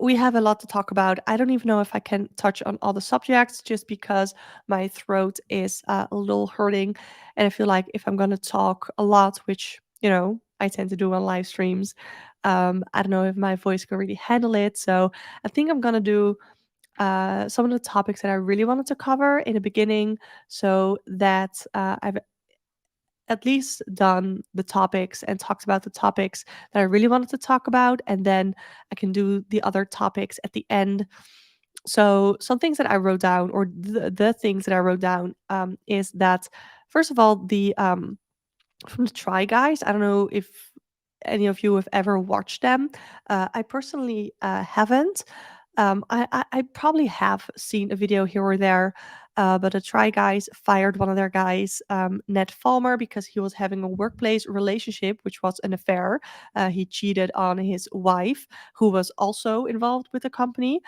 we have a lot to talk about. I don't even know if I can touch on all the subjects just because my throat is a little hurting. And I feel like if I'm going to talk a lot, which, I tend to do on live streams, I don't know if my voice can really handle it. So I think I'm going to do some of the topics that I really wanted to cover in the beginning so that I've at least done the topics and talked about the topics that I really wanted to talk about. And then I can do the other topics at the end. So, some things that I wrote down, or the things that I wrote down, is that, first of all, from the Try Guys, I don't know if any of you have ever watched them. I personally haven't. I probably have seen a video here or there, but the Try Guys fired one of their guys, Ned Falmer, because he was having a workplace relationship, which was an affair. He cheated on his wife, who was also involved with the company.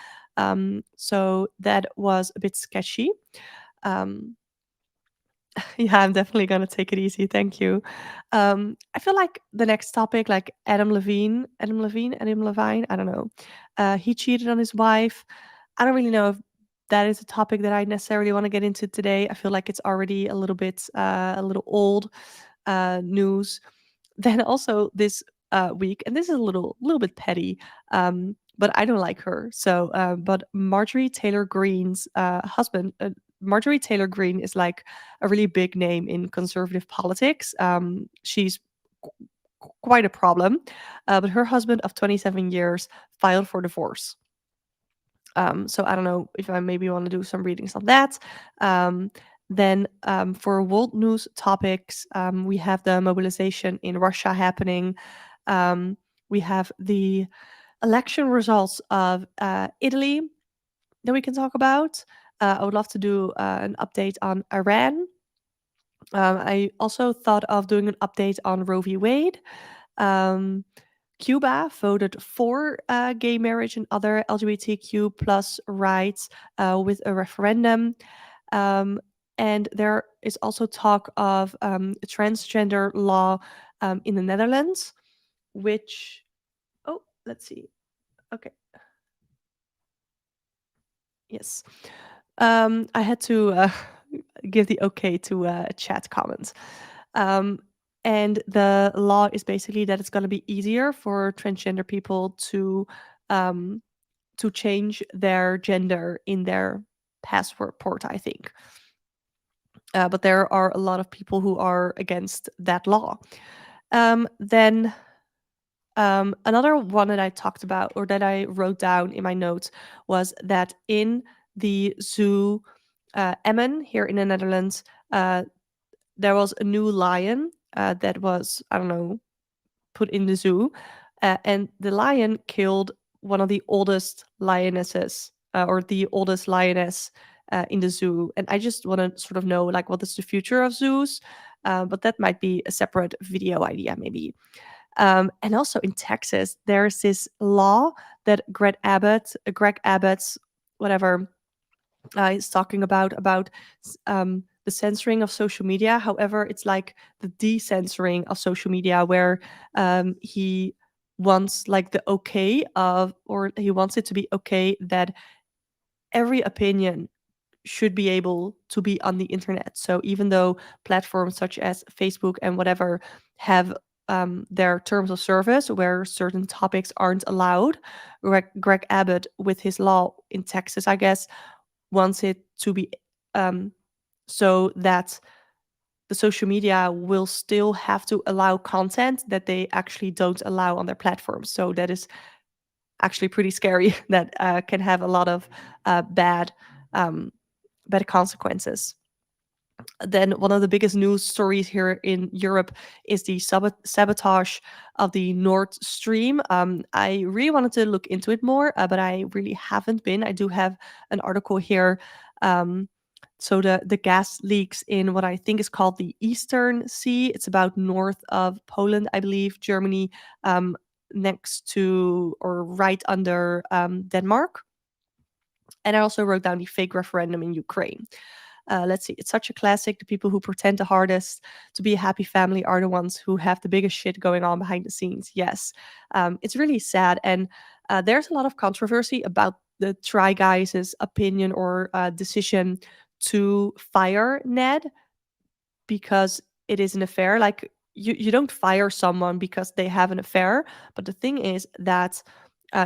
So that was a bit sketchy. Um, yeah, I'm definitely gonna take it easy. Thank you. I feel like the next topic, like Adam Levine, I don't know. He cheated on his wife. I don't really know if that is a topic that I necessarily want to get into today. I feel like it's already a little bit, a little old news. Then also this week, and this is a little bit petty, but I don't like her. So, but Marjorie Taylor Greene's husband, Marjorie Taylor Greene, is like a really big name in conservative politics. She's quite a problem, but her husband of 27 years filed for divorce. So I don't know if I maybe want to do some readings on that. Then for world news topics, we have the mobilization in Russia happening. We have the election results of Italy that we can talk about. I would love to do an update on Iran. I also thought of doing an update on Roe v. Wade. Cuba voted for gay marriage and other LGBTQ plus rights with a referendum. And there is also talk of a transgender law in the Netherlands, which, oh, let's see. Okay. Yes. I had to give the okay to chat comments. Um, and the law is basically that it's going to be easier for transgender people um, to change their gender in their passport, I think. But there are a lot of people who are against that law. Then another one that I talked about, or that I wrote down in my notes, was that in the zoo Emmen here in the Netherlands, there was a new lion that was, I don't know, put in the zoo. And the lion killed one of the oldest lionesses, or the oldest lioness in the zoo. And I just want to sort of know, like, what is the future of zoos? But that might be a separate video idea, maybe. And also in Texas, there's this law that Greg Abbott's, whatever, is talking about the censoring of social media. However, it's like the decensoring of social media, where he wants like the okay of, or he wants it to be okay that every opinion should be able to be on the internet. So even though platforms such as Facebook and whatever have their terms of service where certain topics aren't allowed, Greg Abbott, with his law in Texas, I guess, wants it to be so that the social media will still have to allow content that they actually don't allow on their platforms. So that is actually pretty scary. That can have a lot of bad consequences. Then one of the biggest news stories here in Europe is the sabotage of the Nord Stream. I really wanted to look into it more, but I really haven't been. I do have an article here. So the gas leaks in what I think is called the Eastern Sea. It's about north of Poland, I believe, Germany, next to or right under Denmark. And I also wrote down the fake referendum in Ukraine. Let's see, it's such a classic. The people who pretend the hardest to be a happy family are the ones who have the biggest shit going on behind the scenes. Yes, it's really sad. And there's a lot of controversy about the Try Guys' opinion or decision to fire Ned because it is an affair. Like you don't fire someone because they have an affair, but the thing is that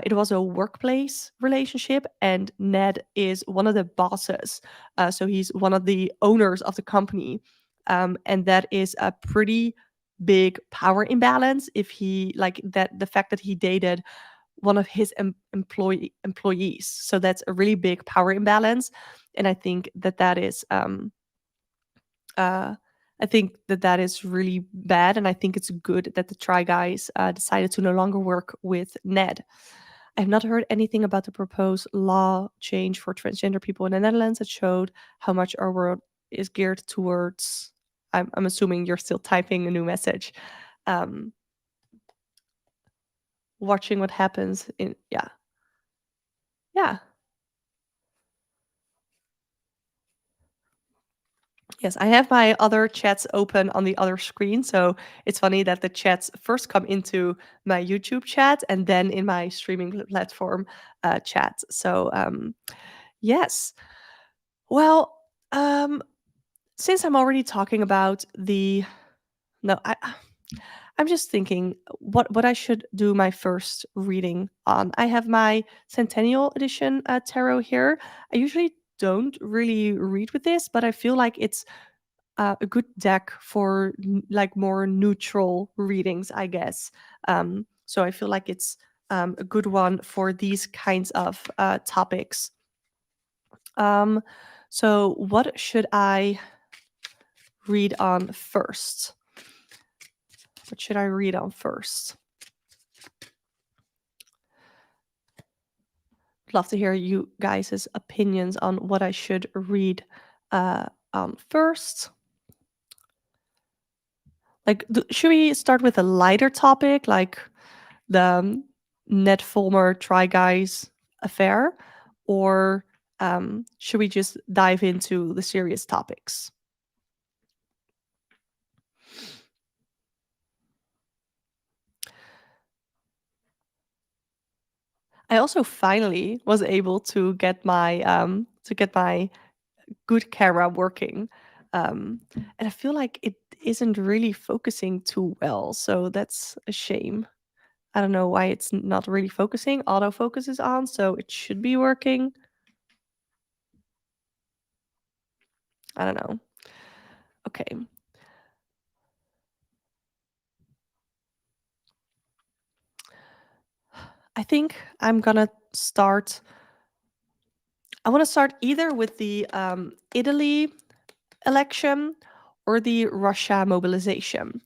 it was a workplace relationship, and Ned is one of the bosses. So he's one of the owners of the company, and that is a pretty big power imbalance. If he like that, the fact that he dated one of his employees, so that's a really big power imbalance, and uh, I think that that is really bad, and I think it's good that the Try Guys decided to no longer work with Ned. I have not heard anything about the proposed law change for transgender people in the Netherlands that showed how much our world is geared towards. I'm assuming you're still typing a new message. Um, Watching what happens in, yeah, yeah. Yes, I have my other chats open on the other screen. So it's funny that the chats first come into my YouTube chat and then in my streaming platform chat. So, yes. Well, um, since I'm already talking about the. No, I'm just thinking what I should do my first reading on. I have my Centennial Edition tarot here. I usually don't really read with this, but I feel like it's a good deck for like more neutral readings, I guess. So I feel like it's a good one for these kinds of topics. Um, so what should I read on first? What should I read on first? Love to hear you guys' opinions on what I should read on first. Like, should we start with a lighter topic, like the Ned Fulmer Try Guys affair, or should we just dive into the serious topics? I also finally was able to get my good camera working, and I feel like it isn't really focusing too well, so that's a shame. I don't know why it's not really focusing. Autofocus is on, so it should be working. I don't know. Okay. I think I'm gonna start. I want to start either with the Italy election or the Russia mobilization.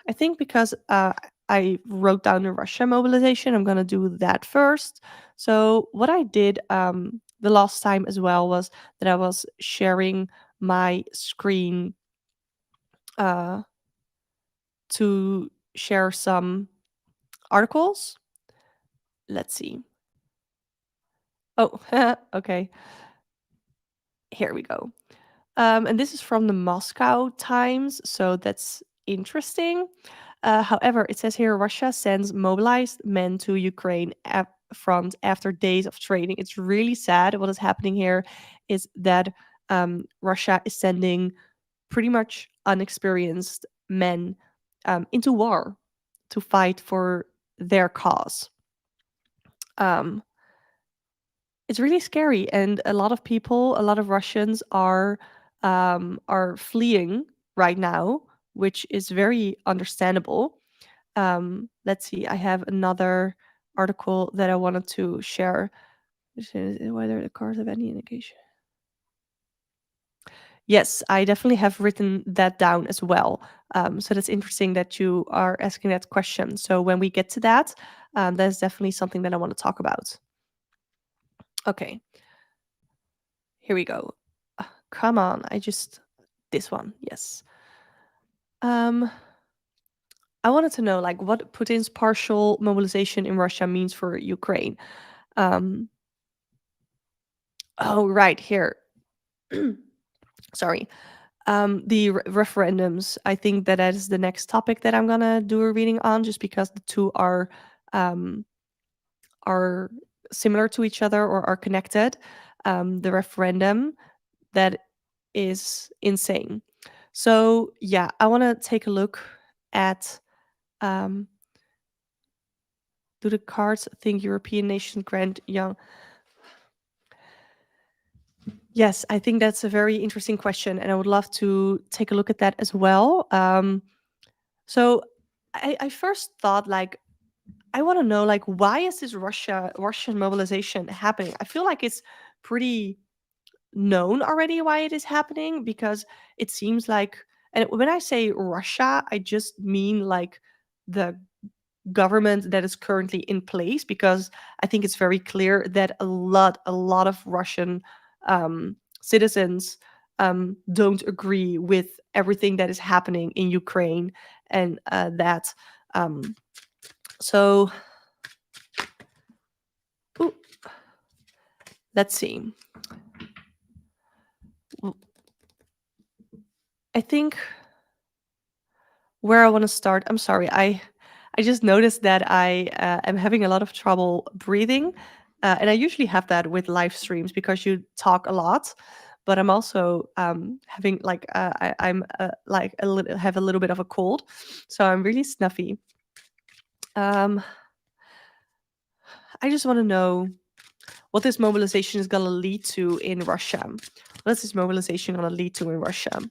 I think because I wrote down the Russia mobilization, I'm gonna do that first. So what I did the last time as well was that I was sharing my screen uh, to share some articles. Let's see. Oh, okay. Here we go. And this is from the Moscow Times, so that's interesting. However, it says here Russia sends mobilized men to Ukraine front after days of training. It's really sad. What is happening here is that Russia is sending pretty much unexperienced men into war to fight for their cause. Um, it's really scary, and a lot of people, a lot of Russians are fleeing right now, which is very understandable. Let's see, I have another article that I wanted to share. This is whether the cars have any indication. Yes, I definitely have written that down as well. So that's interesting that you are asking that question. So when we get to that, that's definitely something that I want to talk about. Okay, here we go. Come on, this one, yes. Um, I wanted to know like what Putin's partial mobilization in Russia means for Ukraine. Um, oh, right here. Sorry. The referendums. I think that is the next topic that I'm gonna do a reading on, just because the two are um, are similar to each other or are connected. The referendum, that is insane. So yeah, I want to take a look at, um, do the cards think European nation grant young? Yes, I think that's a very interesting question, and I would love to take a look at that as well. So I first thought, like, I want to know, like, why is this Russian mobilization happening? I feel like it's pretty known already why it is happening, because it seems like, and when I say Russia, I just mean like the government that is currently in place, because I think it's very clear that a lot of Russian citizens don't agree with everything that is happening in Ukraine, and that um, so ooh, let's see. I think where I want to start. I'm sorry. I just noticed that I am having a lot of trouble breathing, and I usually have that with live streams because you talk a lot. But I'm also having like I'm like have a little bit of a cold, so I'm really snuffy. Um, I just want to know what this mobilization is going to lead to in Russia. What is this mobilization going to lead to in Russia?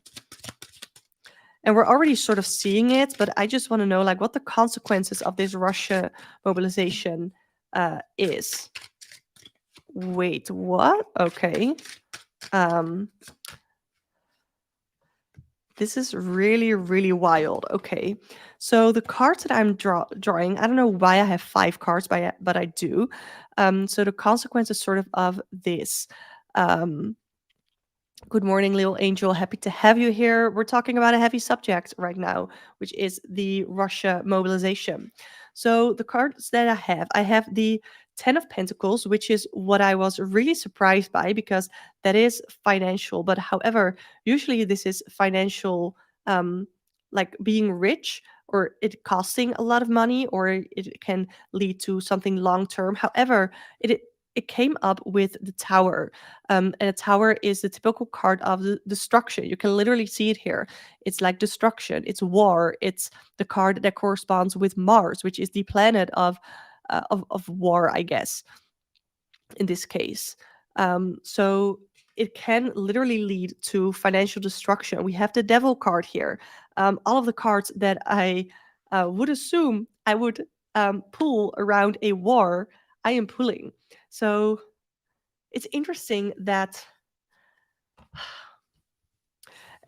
And we're already sort of seeing it, but I just want to know, like, what the consequences of this Russia mobilization is. Wait, what? Okay. Um, this is really, really wild. Okay. So the cards that I'm drawing, I don't know why I have 5 cards, but I do. So the consequences sort of this. Um, Good morning, little angel. Happy to have you here. We're talking about a heavy subject right now, which is the Russia mobilization. So, the cards that I have the Ten of Pentacles, which is what I was really surprised by, because that is financial. But however, usually this is financial, um, like being rich, or it costing a lot of money, or it can lead to something long term. However, it came up with the Tower, and a tower is the typical card of the destruction. You can literally see it here. It's like destruction, it's war, it's the card that corresponds with Mars, which is the planet of war, I guess, in this case. So it can literally lead to financial destruction. We have the Devil card here. All of the cards that I would assume I would pull around a war, I am pulling. So it's interesting that,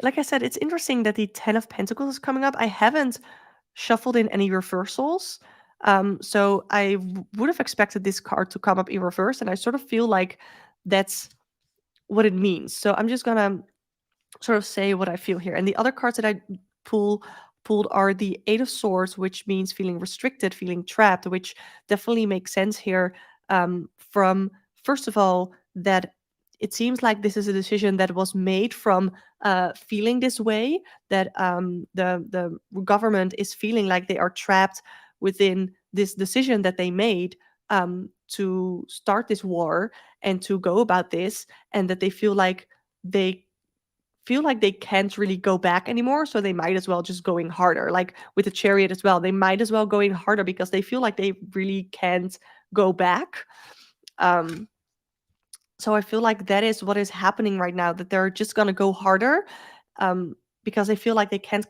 like I said, it's interesting that the Ten of Pentacles is coming up. I haven't shuffled in any reversals. So I would have expected this card to come up in reverse, and I sort of feel like that's what it means. So I'm just gonna sort of say what I feel here. And the other cards that I pull pulled are the Eight of Swords, which means feeling restricted, feeling trapped, which definitely makes sense here. From first of all, that it seems like this is a decision that was made from feeling this way, that the government is feeling like they are trapped within this decision that they made, to start this war and to go about this, and that they they feel like they can't really go back anymore, so they might as well just going harder. Like with the Chariot as well, they might as well going harder because they feel like they really can't go back. Um, so I feel like that is what is happening right now, that they're just gonna go harder, um, because they feel like they can't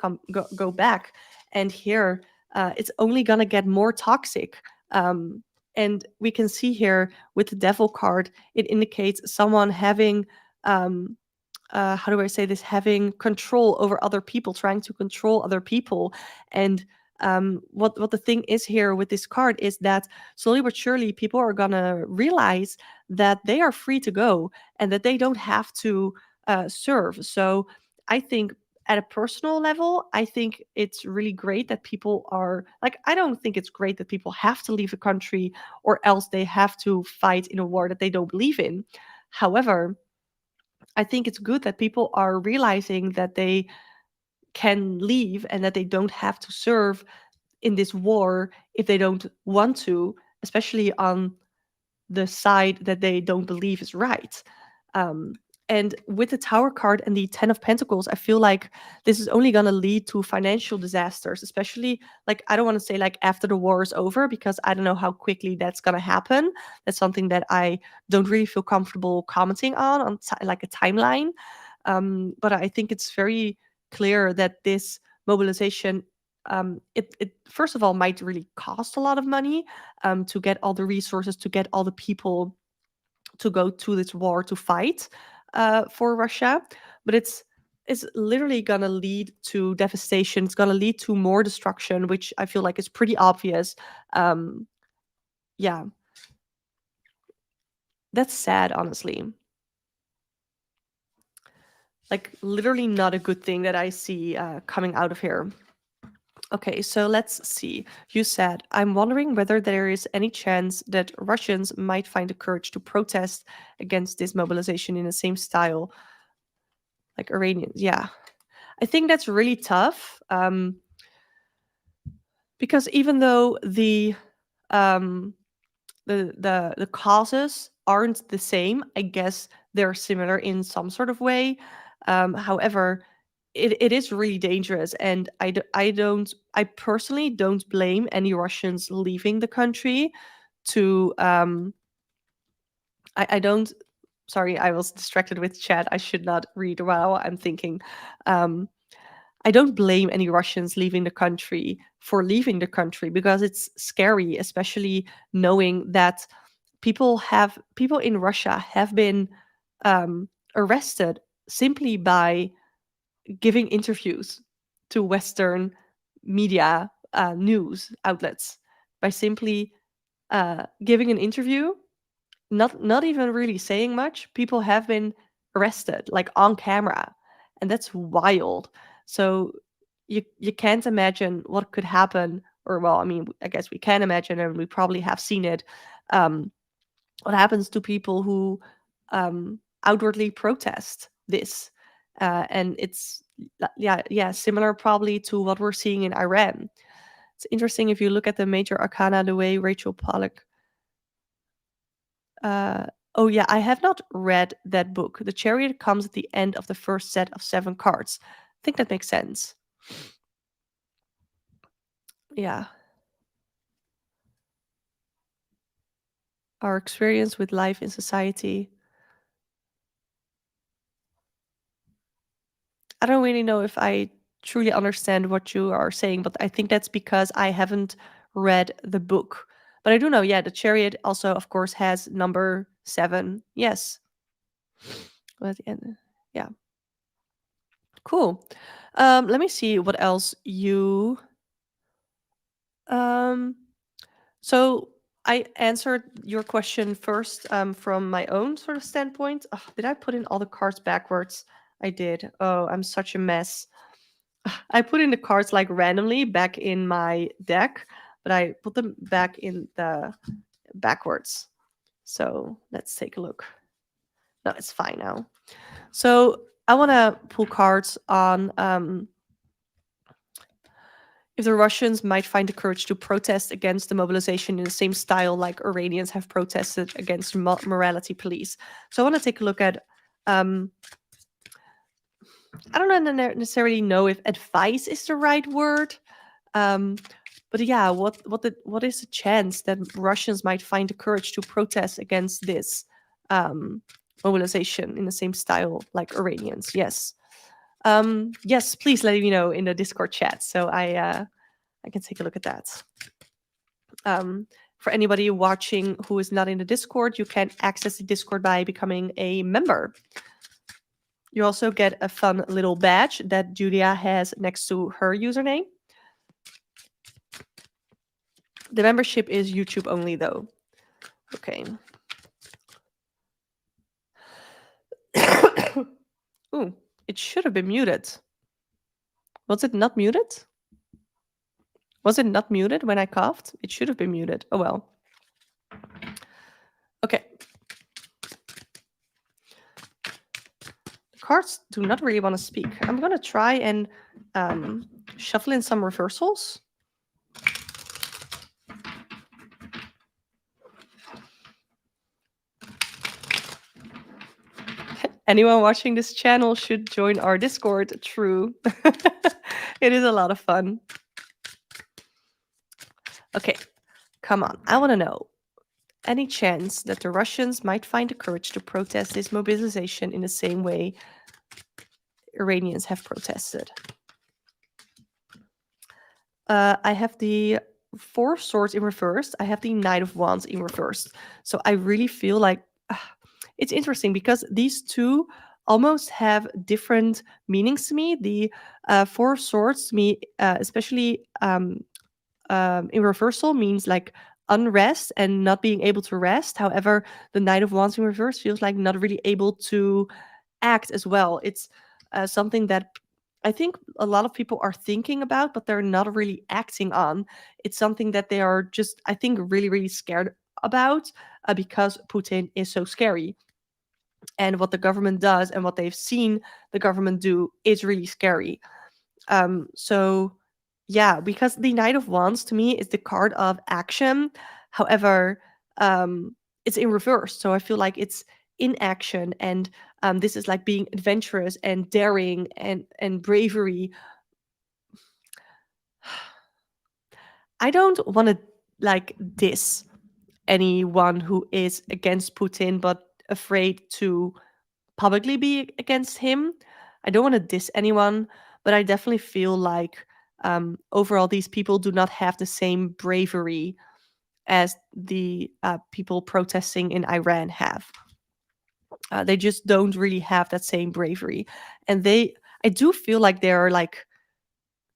go back. And here, it's only gonna get more toxic. And we can see here with the Devil card, it indicates someone having, how do I say this? Having control over other people, trying to control other people. And what the thing is here with this card is that slowly but surely people are gonna realize that they are free to go and that they don't have to serve. So I think at a personal level, I think it's really great that people are like, I don't think it's great that people have to leave a country or else they have to fight in a war that they don't believe in. However, I think it's good that people are realizing that they can leave and that they don't have to serve in this war if they don't want to, especially on the side that they don't believe is right. Um, and with the Tower card and the Ten of Pentacles, I feel like this is only going to lead to financial disasters, especially like, I don't want to say like after the war is over, because I don't know how quickly that's going to happen. That's something that I don't really feel comfortable commenting on like a timeline. But I think it's very clear that this mobilization, it first of all might really cost a lot of money, to get all the resources, to get all the people to go to this war to fight, for Russia. But it's literally going to lead to devastation. It's going to lead to more destruction, which I feel like is pretty obvious. Um, yeah, that's sad, honestly. Like, literally not a good thing that I see coming out of here. Okay, so let's see. You said, I'm wondering whether there is any chance that Russians might find the courage to protest against this mobilization in the same style like Iranians. Yeah, I think that's really tough, because even though um, the causes aren't the same, I guess they're similar in some sort of way. However, it is really dangerous, and I personally don't blame any Russians leaving the country to I don't. Sorry, I was distracted with chat. I should not read while I'm thinking. Um, I don't blame any Russians leaving the country for leaving the country, because it's scary, especially knowing that people in Russia have been arrested simply by giving interviews to Western media, news outlets, by simply giving an interview, not even really saying much. People have been arrested like on camera, and that's wild. So you can't imagine what could happen, or well, I mean, I guess we can imagine, and we probably have seen it. um, what happens to people who outwardly protest this, and it's yeah, similar probably to what we're seeing in Iran. It's interesting if you look at the major arcana, the way Rachel Pollack. Uh, oh yeah, I have not read that book. The Chariot comes at the end of the first set of 7 cards. I think that makes sense. Yeah. Our experience with life in society. I don't really know if I truly understand what you are saying, but I think that's because I haven't read the book. But I do know, yeah, the Chariot also, of course, has number 7. Yes. Well, at the end. Yeah. Cool. Let me see what else you. Um, so I answered your question first, from my own sort of standpoint. Ugh, did I put in all the cards backwards? I did. Oh, I'm such a mess. I put in the cards like randomly back in my deck, but I put them back in the backwards. So let's take a look. No, it's fine now. So I want to pull cards on if the Russians might find the courage to protest against the mobilization in the same style like Iranians have protested against morality police. So I want to take a look at. I don't necessarily know if advice is the right word. Um, but yeah, what is the chance that Russians might find the courage to protest against this mobilization in the same style like Iranians? Yes, yes. Please let me know in the Discord chat so I can take a look at that. For anybody watching who is not in the Discord, you can access the Discord by becoming a member. You also get a fun little badge that Julia has next to her username. The membership is YouTube only, though. Okay. Ooh, it should have been muted. Was it not muted? Was it not muted when I coughed? It should have been muted. Oh well. Okay. The cards do not really want to speak. I'm going to try and shuffle in some reversals. Anyone watching this channel should join our Discord. True. It is a lot of fun. Okay, come on. I want to know, any chance that the Russians might find the courage to protest this mobilization in the same way Iranians have protested? I have the Four of Swords in reverse. I have the Knight of Wands in reverse. So I really feel like it's interesting because these two almost have different meanings to me. The Four of Swords to me, especially in reversal, means like unrest and not being able to rest. However, the Knight of Wands in reverse feels like not really able to act as well. It's something that I think a lot of people are thinking about, but they're not really acting on. It's something that they are just, I think, really, really scared about because Putin is so scary. And what the government does and what they've seen the government do is really scary. So, yeah, because the Knight of Wands to me is the card of action. However, it's in reverse. So I feel like it's in action, and this is like being adventurous and daring and bravery. I don't want to like diss anyone who is against Putin but afraid to publicly be against him. I don't want to diss anyone, but I definitely feel like overall these people do not have the same bravery as the people protesting in Iran have. They just don't really have that same bravery, and I do feel like they're like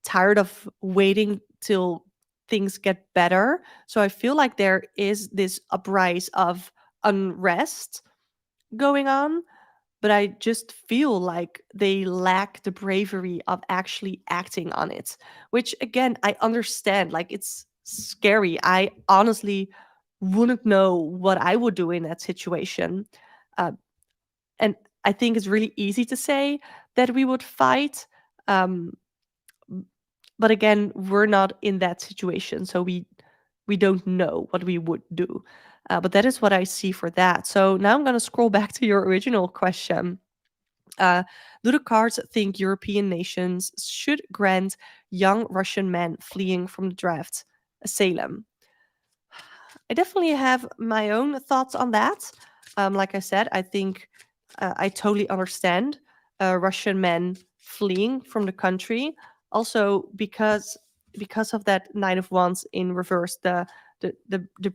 tired of waiting till things get better. So I feel like there is this uprise of unrest going on, but I just feel like they lack the bravery of actually acting on it, which again, I understand. Like, it's scary. I honestly wouldn't know what I would do in that situation. Uh, and I think it's really easy to say that we would fight. Um, but again, we're not in that situation. So we don't know what we would do. But that is what I see for that. So now I'm going to scroll back to your original question. Uh, do the cards think European nations should grant young Russian men fleeing from the draft asylum? I definitely have my own thoughts on that. Like I said, I think I totally understand Russian men fleeing from the country. Also, because of that Knight of Wands in reverse, the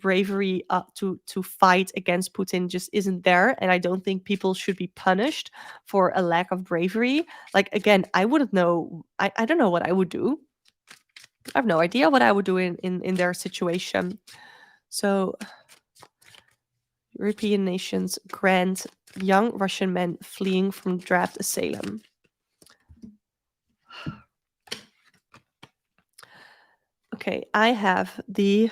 bravery to fight against Putin just isn't there, and I don't think people should be punished for a lack of bravery. Like, again, I wouldn't know. I don't know what I would do. I have no idea what I would do in their situation. So, European nations grant young Russian men fleeing from draft asylum. Okay, I have the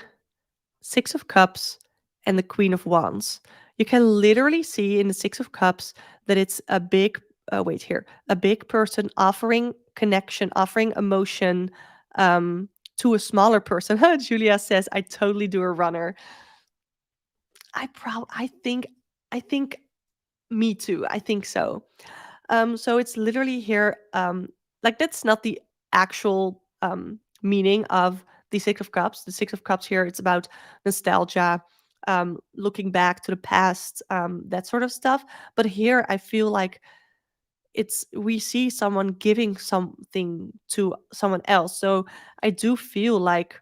Six of Cups and the Queen of Wands. You can literally see in the Six of Cups that it's a big, a big person offering connection, offering emotion to a smaller person. Julia says, I totally do a runner. I think me too. I think so. So it's literally here, like, that's not the actual meaning of the Six of Cups. The Six of Cups here, it's about nostalgia, looking back to the past, that sort of stuff. But here, I feel like we see someone giving something to someone else. So I do feel like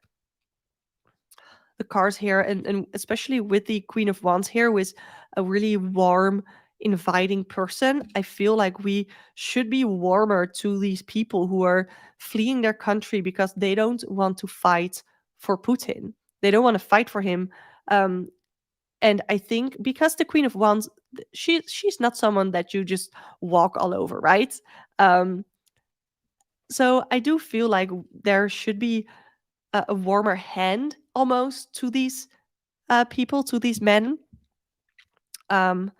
the cards here, and especially with the Queen of Wands here, with a really warm, inviting person, I feel like we should be warmer to these people who are fleeing their country because they don't want to fight for Putin. They don't want to fight for him. Um, and I think because the Queen of Wands, she's not someone that you just walk all over, right? Um, so I do feel like there should be a warmer hand almost to these people, to these men. Um,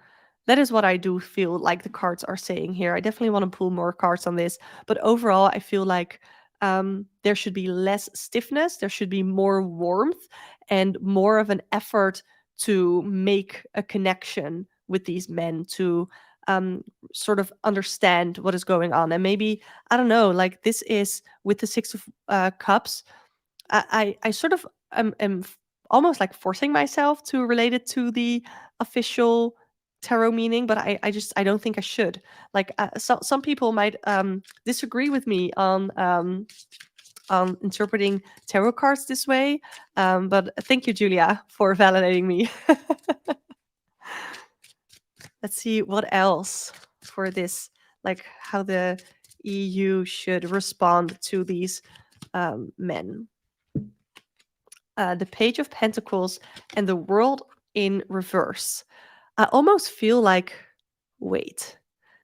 that is what I do feel like the cards are saying here. I definitely want to pull more cards on this, but overall, I feel like there should be less stiffness, there should be more warmth, and more of an effort to make a connection with these men, to um, sort of understand what is going on. And maybe, I don't know, like this is with the Six of Cups. I sort of almost like forcing myself to relate it to the official tarot meaning, but I don't think I should. Like some people might disagree with me on interpreting tarot cards this way. But thank you, Julia, for validating me. Let's see what else for this, like how the EU should respond to these men. The Page of Pentacles and the World in reverse. I almost feel like, wait,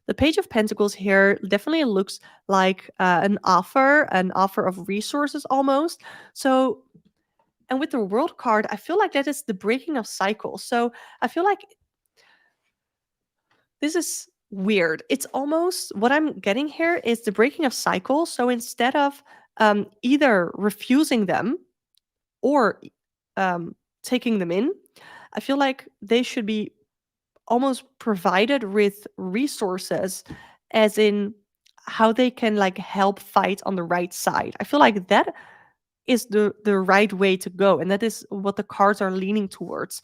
the Page of Pentacles here definitely looks like an offer of resources almost. So, and with the World card, I feel like that is the breaking of cycles. So I feel like this is weird. It's almost what I'm getting here is the breaking of cycles. So instead of either refusing them or taking them in, I feel like they should be almost provided with resources, as in how they can like help fight on the right side. I feel like that is the right way to go, and that is what the cards are leaning towards.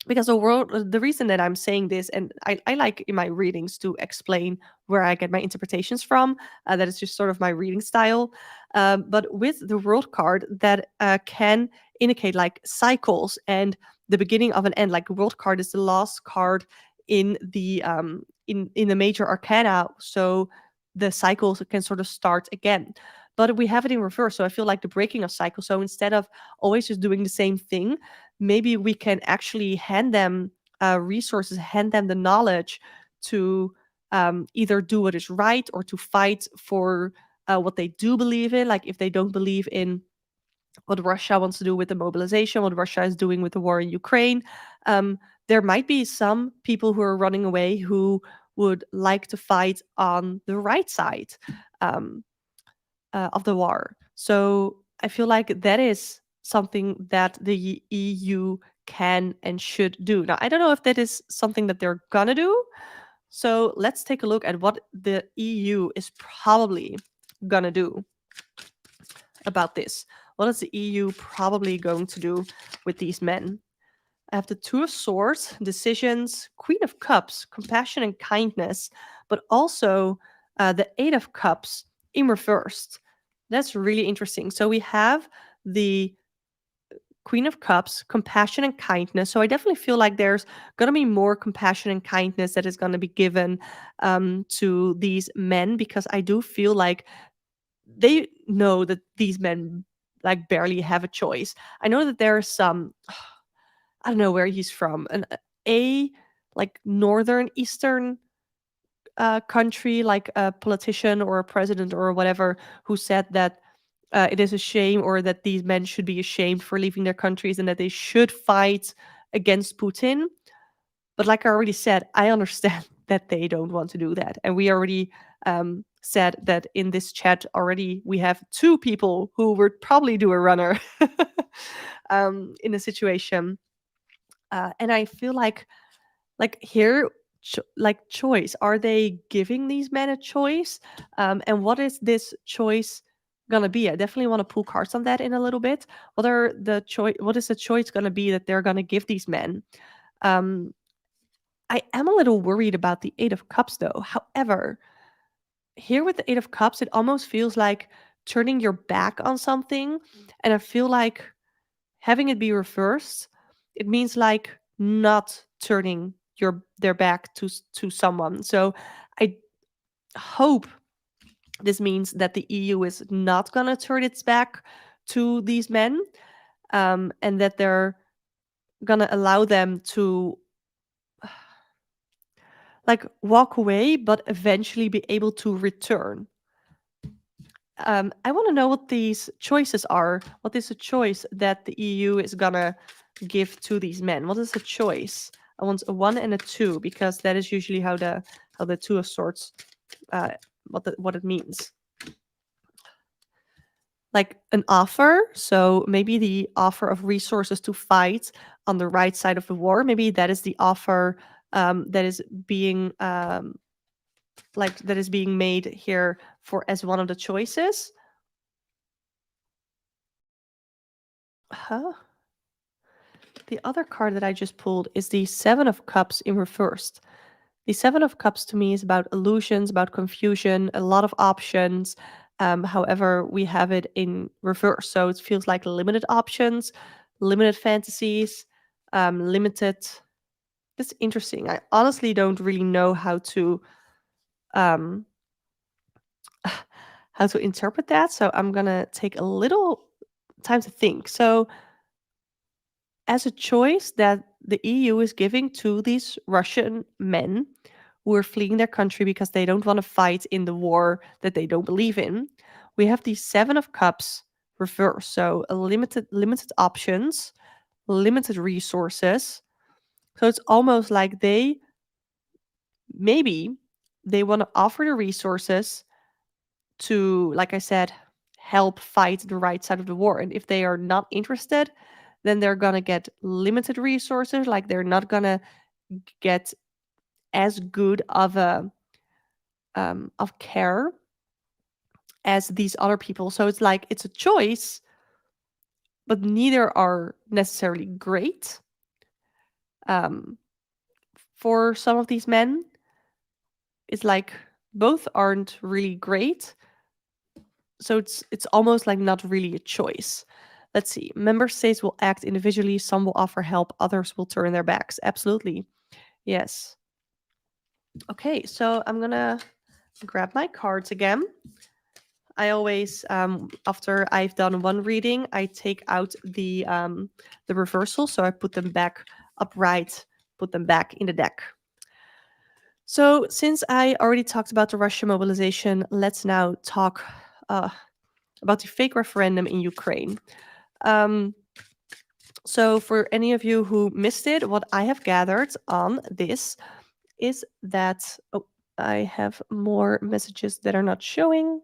Because the reason that I'm saying this, and I like in my readings to explain where I get my interpretations from, that is just sort of my reading style. But with the world card, that can indicate like cycles and the beginning of an end. Like the world card is the last card in the in the major arcana, so the cycles can sort of start again. But we have it in reverse, so I feel like the breaking of cycles. So instead of always just doing the same thing, maybe we can actually hand them resources, hand them the knowledge to either do what is right or to fight for what they do believe in. Like if they don't believe in what Russia wants to do with the mobilization, what Russia is doing with the war in Ukraine, there might be some people who are running away who would like to fight on the right side um, of the war. So I feel like that is something that the EU can and should do. Now, I don't know if that is something that they're gonna do. So let's take a look at what the EU is probably gonna do about this. What is the EU probably going to do with these men? I have the Two of Swords, decisions, Queen of Cups, compassion and kindness, but also the Eight of Cups in reversed. That's really interesting. So we have the Queen of Cups, compassion and kindness. So I definitely feel like there's going to be more compassion and kindness that is going to be given to these men, because I do feel like they know that these men like barely have a choice. I know that there are some, I don't know where he's from, a like northern eastern country, like a politician or a president or whatever, who said that it is a shame, or that these men should be ashamed for leaving their countries and that they should fight against Putin. But like I already said, I understand that they don't want to do that. And we already said that in this chat already, we have two people who would probably do a runner in a situation. And I feel like here, like choice, are they giving these men a choice, and what is this choice gonna be? I definitely want to pull cards on that in a little bit. What is the choice gonna be that they're gonna give these men? um I am a little worried about the Eight of Cups though. However, here with the Eight of Cups, it almost feels like turning your back on something, and I feel like having it be reversed, it means like not turning their back to someone. So I hope this means that the EU is not gonna turn its back to these men, and that they're gonna allow them to like walk away, but eventually be able to return. I want to know what these choices are. What is a choice that the EU is gonna give to these men? What is a choice? I want a 1 and a 2, because that is usually how the Two of Swords, what it means. Like an offer, so maybe the offer of resources to fight on the right side of the war. Maybe that is the offer that is being that is being made here for as one of the choices. Huh? The other card that I just pulled is the Seven of Cups in reversed. The Seven of Cups to me is about illusions, about confusion, a lot of options. However, we have it in reverse. So it feels like limited options, limited fantasies, limited. It's interesting. I honestly don't really know um, how to interpret that. So I'm gonna take a little time to think. So as a choice that the EU is giving to these Russian men who are fleeing their country because they don't want to fight in the war that they don't believe in, we have the Seven of Cups reverse. So a limited options, limited resources. So it's almost like maybe they want to offer the resources to, like I said, help fight the right side of the war. And if they are not interested, then they're gonna get limited resources. Like they're not gonna get as good of care as these other people. So it's like it's a choice, but neither are necessarily great um, for some of these men. It's like both aren't really great, so it's almost like not really a choice. Let's see. Member states will act individually. Some will offer help. Others will turn their backs. Absolutely. Yes. Okay, so I'm gonna grab my cards again. I always, after I've done one reading, I take out the reversal, so I put them back upright, put them back in the deck. So since I already talked about the Russian mobilization, let's now talk uh, about the fake referendum in Ukraine. Um, so for any of you who missed it, what I have gathered on this is that I have more messages that are not showing.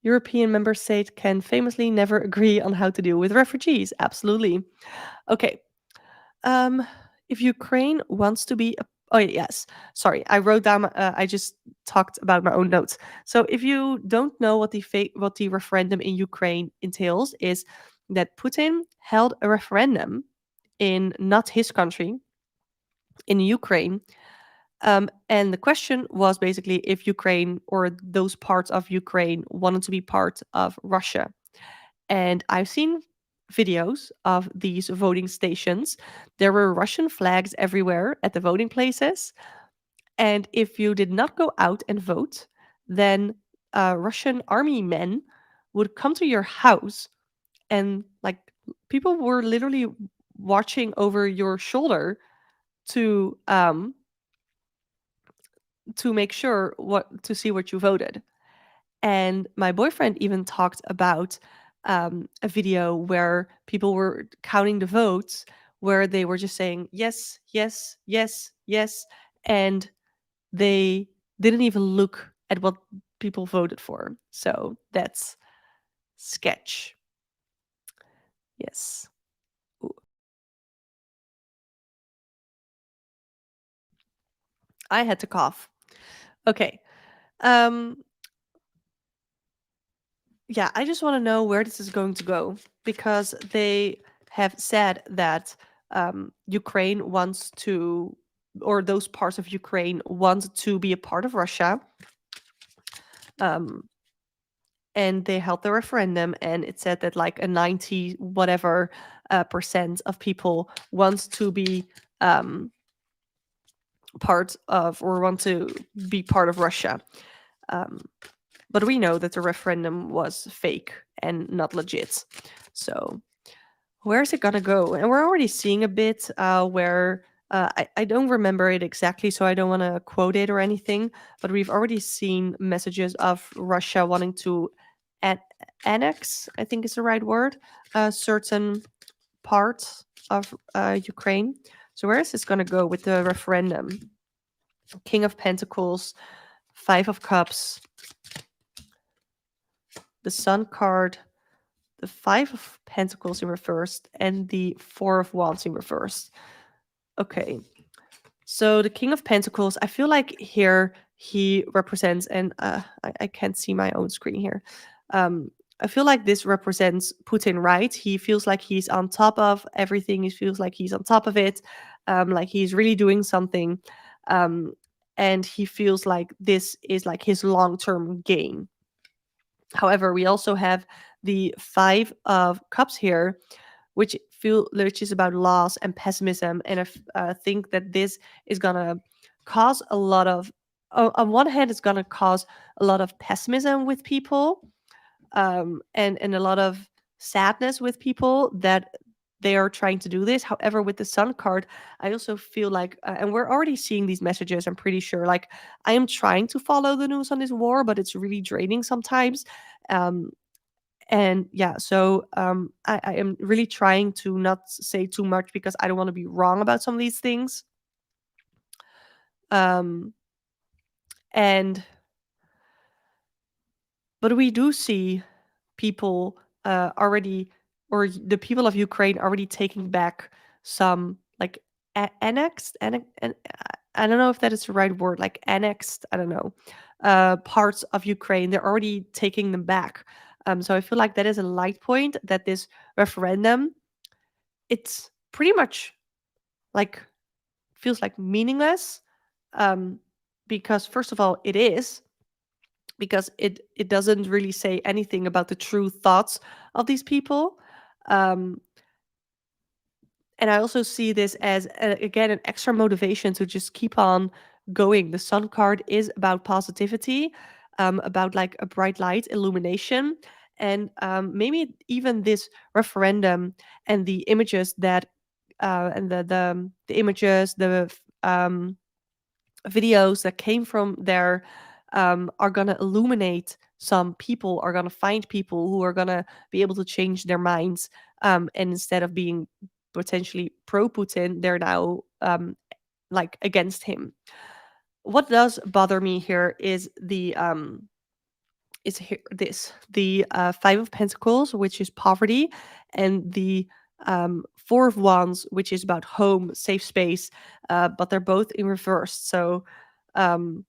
European member state can famously never agree on how to deal with refugees. Absolutely. Okay. Um, if Ukraine wants to be oh yes, sorry, I wrote down. I just talked about my own notes. So if you don't know what the referendum in Ukraine entails, is that Putin held a referendum in not his country, in Ukraine. And the question was basically if Ukraine or those parts of Ukraine wanted to be part of Russia. And I've seen videos of these voting stations. There were Russian flags everywhere at the voting places. And if you did not go out and vote, then Russian army men would come to your house and like people were literally watching over your shoulder to um to make sure what to see what you voted. And my boyfriend even talked about a video where people were counting the votes, where they were just saying yes, yes, yes, yes, and they didn't even look at what people voted for. So that's sketch. Yes. Ooh. I had to cough. Okay. Um, yeah, I just want to know where this is going to go because they have said that Ukraine wants to, or those parts of Ukraine want to be a part of Russia. Um, and they held the referendum, and it said that like a 90 whatever percent of people wants to be part of or want to be part of Russia. Um, but we know that the referendum was fake and not legit. So where is it gonna go? And we're already seeing a bit where I don't remember it exactly, so I don't want to quote it or anything. But we've already seen messages of Russia wanting to an- annex, I think is the right word, certain parts of Ukraine. So where is this gonna go with the referendum? King of Pentacles, Five of Cups, the Sun card, the Five of Pentacles in reverse, and the Four of Wands in reverse. Okay. So the King of Pentacles, I feel like here he represents, and I can't see my own screen here. I feel like this represents Putin, right? He feels like he's on top of everything. He feels like he's on top of it, like he's really doing something, um, and he feels like this is like his long-term gain. However, we also have the Five of Cups here, which is about loss and pessimism, and I think that this is gonna cause a lot of. On one hand, it's gonna cause a lot of pessimism with people, and a lot of sadness with people that they are trying to do this. However, with the Sun card, I also feel like, and we're already seeing these messages. I'm pretty sure. Like I am trying to follow the news on this war, but it's really draining sometimes. Um, and yeah, so I am really trying to not say too much because I don't want to be wrong about some of these things. Um, and but we do see people already, or the people of Ukraine already taking back some like annexed, and I don't know if that is the right word, like annexed, I don't know, parts of Ukraine. They're already taking them back. So I feel like that is a light point that this referendum, it's pretty much like feels like meaningless, um, because first of all, it is because it doesn't really say anything about the true thoughts of these people. Um, and I also see this as again an extra motivation to just keep on going. The Sun card is about positivity, about like a bright light, illumination, and maybe even this referendum and the images that and the images, the videos that came from there are going to illuminate some people, are going to find people who are going to be able to change their minds, and instead of being potentially pro Putin, they're now like against him. What does bother me here is here this the Five of Pentacles, which is poverty, and the Four of Wands, which is about home, safe space, but they're both in reverse. So um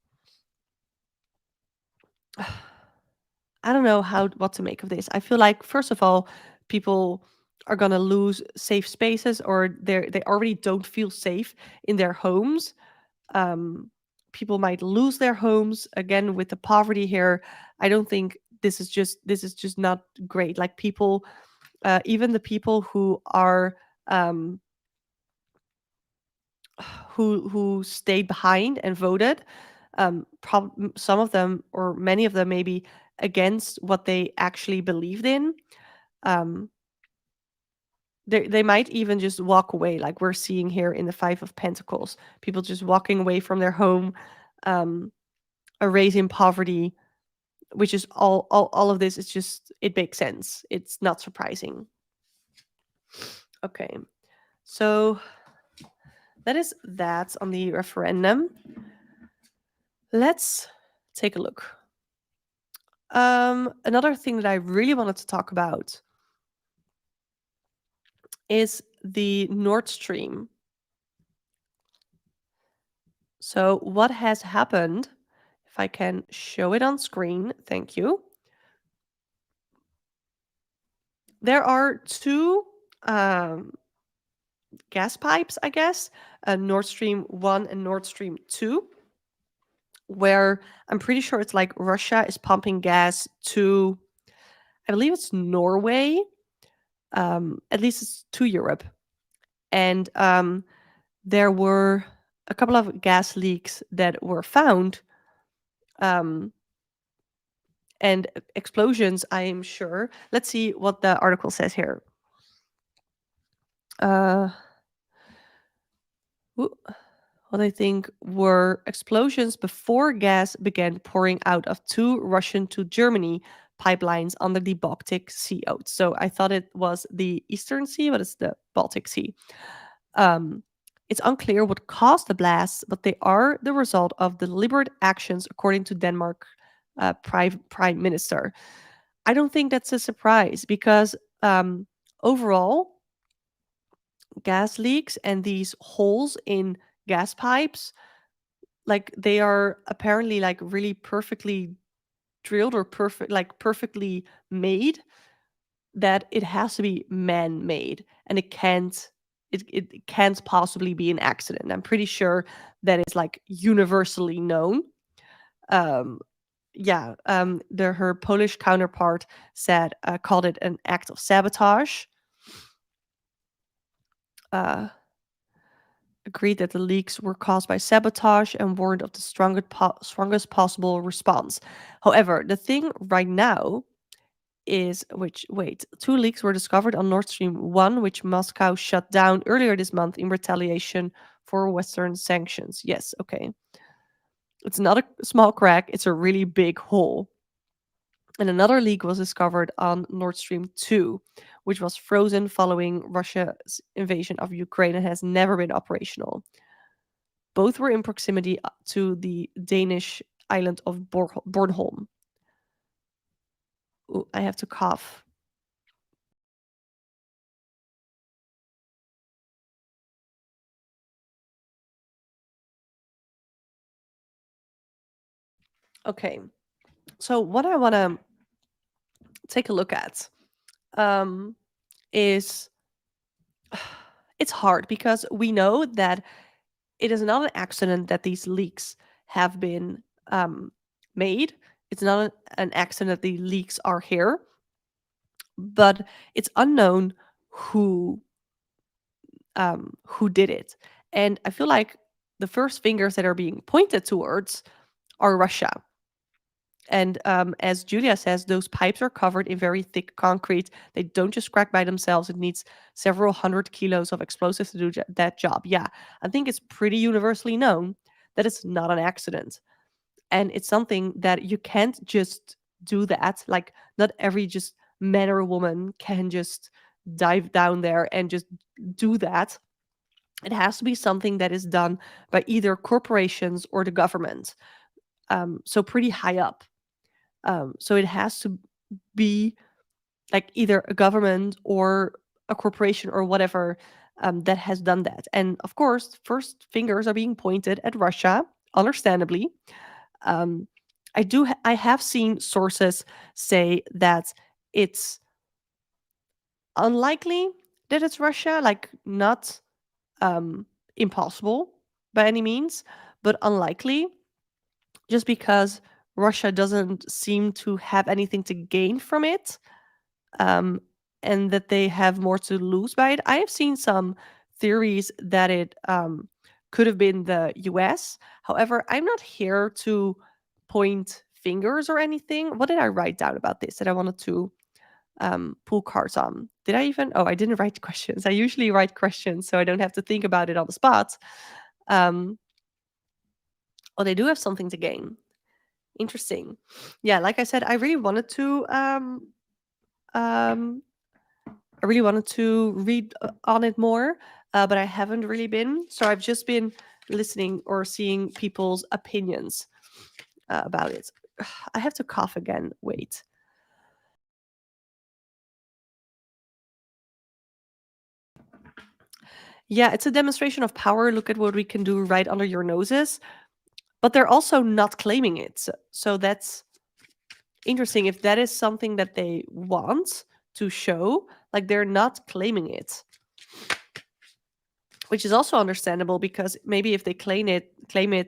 I don't know what to make of this. I feel like first of all, people are gonna lose safe spaces, or they already don't feel safe in their homes. Um, People might lose their homes again with the poverty here. I don't think this is just not great. Like people, even the people who are um, who stayed behind and voted, some of them or many of them maybe against what they actually believed in. Um, they might even just walk away, like we're seeing here in the Five of Pentacles. People just walking away from their home, um, erasing poverty, which is all of this is just it makes sense. It's not surprising. Okay, so that is that on the referendum. Let's take a look. Another thing that I really wanted to talk about is the Nord Stream. So, what has happened? If I can show it on screen, thank you. There are two um, gas pipes, I guess, Nord Stream 1 and Nord Stream 2, where I'm pretty sure it's like Russia is pumping gas to, I believe it's Norway, at least it's to Europe. And there were a couple of gas leaks that were found, um, and explosions, I am sure. Let's see what the article says here. Uh, what I think were explosions before gas began pouring out of two Russian to Germany pipelines under the Baltic Sea. Oh, so I thought it was the Eastern Sea, but it's the Baltic Sea. Um, it's unclear what caused the blasts, but they are the result of deliberate actions, according to Denmark Prime Minister. I don't think that's a surprise because overall, gas leaks and these holes in gas pipes, like they are apparently like really perfectly drilled or perfectly made, that it has to be man-made, and it can't possibly be an accident. I'm pretty sure that it's like universally known. Um, yeah, her Polish counterpart said called it an act of sabotage. Uh, Agreed that the leaks were caused by sabotage and warned of the strongest possible response. However, the thing right now is which wait, two leaks were discovered on Nord Stream 1, which Moscow shut down earlier this month in retaliation for Western sanctions. Yes, okay. It's not a small crack, it's a really big hole. And another leak was discovered on Nord Stream 2, which was frozen following Russia's invasion of Ukraine and has never been operational. Both were in proximity to the Danish island of Bornholm. Ooh, I have to cough. Okay, so what I want to take a look at um, is it's hard because we know that it is not an accident that these leaks have been made. It's not an accident that the leaks are here, but it's unknown who who did it. And I feel like the first fingers that are being pointed towards are Russia. And as Julia says, those pipes are covered in very thick concrete. They don't just crack by themselves. It needs several hundred kilos of explosives to do that job. Yeah, I think it's pretty universally known that it's not an accident. And it's something that you can't just do that. Like, not every just man or woman can just dive down there and just do that. It has to be something that is done by either corporations or the government. So pretty high up. So it has to be like either a government or a corporation or whatever that has done that. And of course, first fingers are being pointed at Russia, understandably. Um, I have seen sources say that it's unlikely that it's Russia, like not um, impossible by any means, but unlikely, just because Russia doesn't seem to have anything to gain from it, um, and that they have more to lose by it. I have seen some theories that it could have been the US. However, I'm not here to point fingers or anything. What did I write down about this that I wanted to pull cards on? Did I even? Oh, I didn't write questions. I usually write questions so I don't have to think about it on the spot. Um, oh, they do have something to gain. Interesting. Yeah, like I said, um, I really wanted to read on it more, but I haven't really been. So I've just been listening or seeing people's opinions about it. I have to cough again. Wait. Yeah, it's a demonstration of power. Look at what we can do right under your noses. But they're also not claiming it. So that's interesting. If that is something that they want to show, like they're not claiming it, which is also understandable because maybe if they claim it,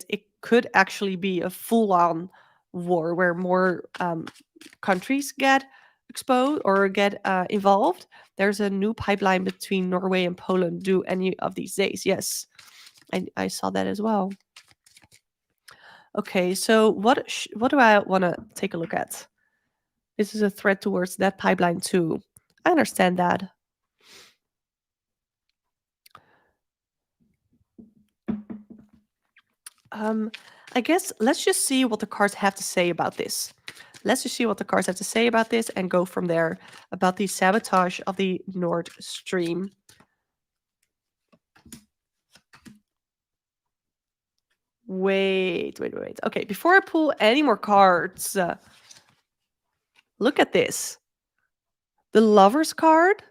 it could actually be a full-on war where more countries get exposed or get involved. There's a new pipeline between Norway and Poland due any of these days. Yes, I saw that as well. Okay, so what do I want to take a look at? This is a threat towards that pipeline too. I understand that. Um, I guess let's just see what the cards have to say about this. Let's just see what the cards have to say about this and go from there about the sabotage of the Nord Stream. Wait. Okay, before I pull any more cards, look at this. The Lover's card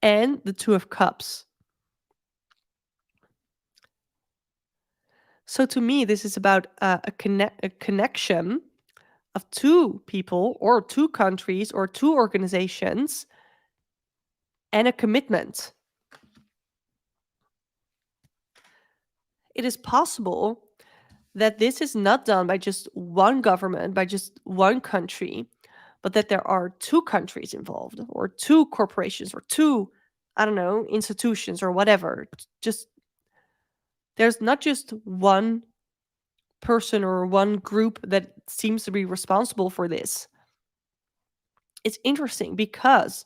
and the Two of Cups. So to me, this is about a connection of two people or two countries or two organizations and a commitment. It is possible that this is not done by just one government, by just one country, but that there are two countries involved, or two corporations, or two, I don't know, institutions, or whatever. Just there's not just one person or one group that seems to be responsible for this. It's interesting because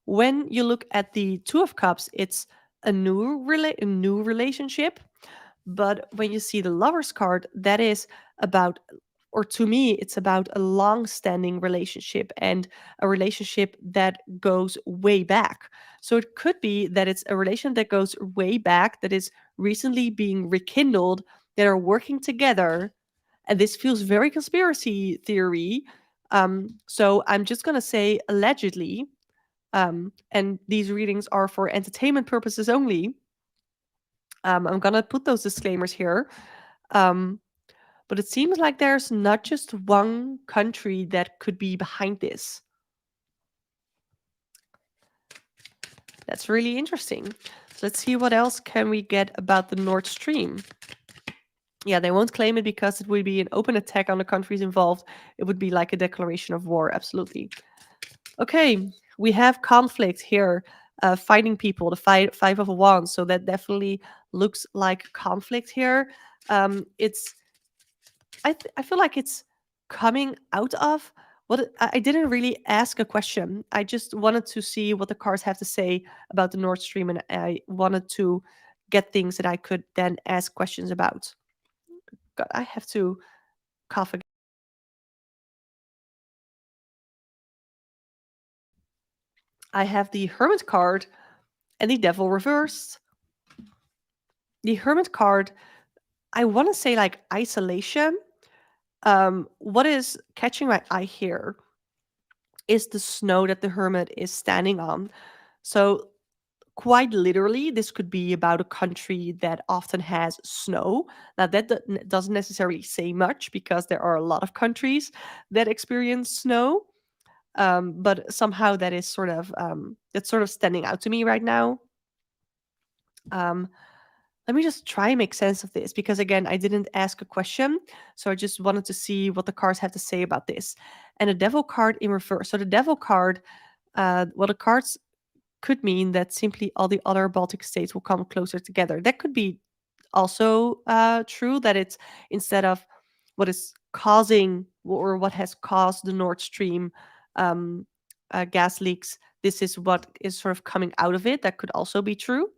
when you look at the Two of Cups, it's a new relationship. But when you see the Lover's card, that is about, or to me, it's about a long-standing relationship and a relationship that goes way back. So it could be that it's a relation that goes way back, that is recently being rekindled, that are working together. And this feels very conspiracy theory. So I'm just gonna say allegedly, and these readings are for entertainment purposes only. I'm gonna put those disclaimers here. Um, but it seems like there's not just one country that could be behind this. That's really interesting. So let's see what else can we get about the Nord Stream. Yeah, they won't claim it because it would be an open attack on the countries involved. It would be like a declaration of war, absolutely. Okay, we have conflict here, fighting people, the five of wands. So that definitely looks like conflict here. It's I feel like it's coming out of I didn't really ask a question. I just wanted to see what the cards have to say about the Nord Stream, and I wanted to get things that I could then ask questions about. God, I have to cough again. I have the Hermit card and the Devil reversed. The Hermit card, I want to say like isolation. What is catching my eye here is the snow that the Hermit is standing on. So quite literally, this could be about a country that often has snow. Now, that doesn't necessarily say much because there are a lot of countries that experience snow. But somehow that is sort of that's sort of standing out to me right now. Um, Let me just try and make sense of this because again, I didn't ask a question, so I just wanted to see what the cards have to say about this. And a Devil card in reverse. So the Devil card, well, the cards could mean that simply all the other Baltic states will come closer together. That could be also true, that it's instead of what is causing or what has caused the Nord Stream um, gas leaks, this is what is sort of coming out of it. That could also be true.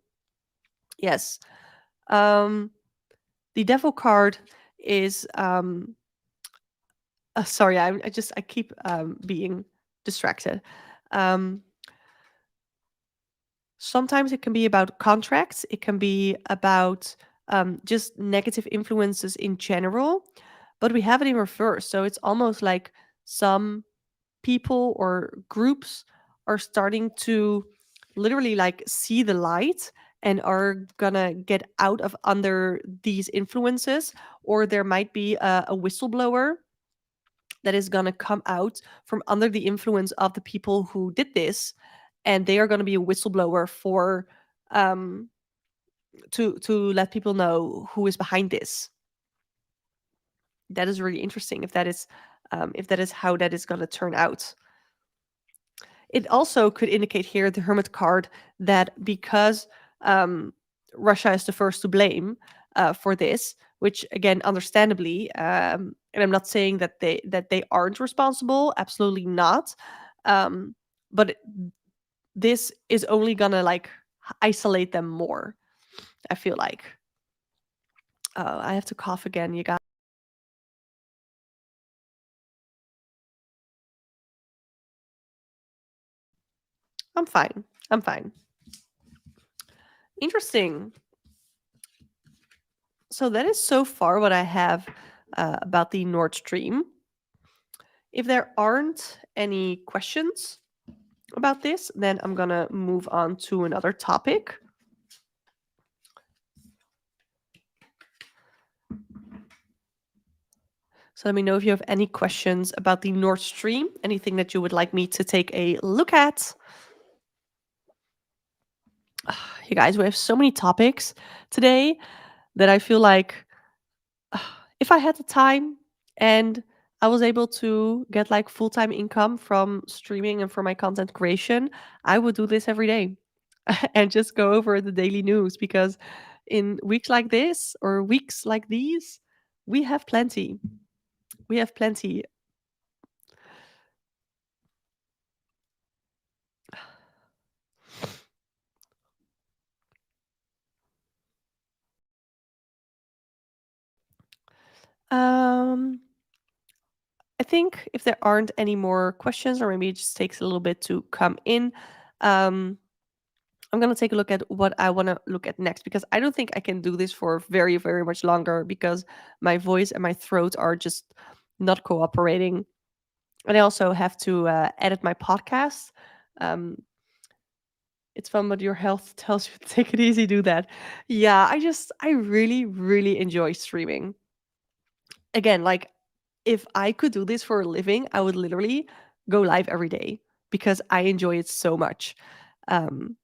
Yes. Um, the Devil card is sorry, I keep being distracted. Um, Sometimes it can be about contracts, it can be about just negative influences in general, but we have it in reverse. So it's almost like some people or groups are starting to literally like see the light and are gonna get out of under these influences, or there might be a whistleblower that is going to come out from under the influence of the people who did this, and they are going to be a whistleblower for um to let people know who is behind this. That is really interesting if that is how that is going to turn out. It also could indicate here, the Hermit card, that because um, Russia is the first to blame for this, which again, understandably, and I'm not saying that they aren't responsible, absolutely not. But this is only gonna like isolate them more. I feel like. I have to cough again. You got. I'm fine. I'm fine. Interesting. So that is so far what I have about the Nord Stream. If there aren't any questions about this, then I'm gonna move on to another topic. So let me know if you have any questions about the Nord Stream, anything that you would like me to take a look at. You guys, we have so many topics today that I feel like if I had the time and I was able to get like full-time income from streaming and from my content creation, I would do this every day and just go over the daily news because in weeks like this or weeks like these, we have plenty. We have plenty. Um, I think if there aren't any more questions, or maybe it just takes a little bit to come in, um, I'm gonna take a look at what I want to look at next because I don't think I can do this for very, very much longer because my voice and my throat are just not cooperating. And I also have to edit my podcast. Um, it's fun, but your health tells you to take it easy. Do that. Yeah, I really, really enjoy streaming. Again, like if I could do this for a living, I would literally go live every day because I enjoy it so much. Um,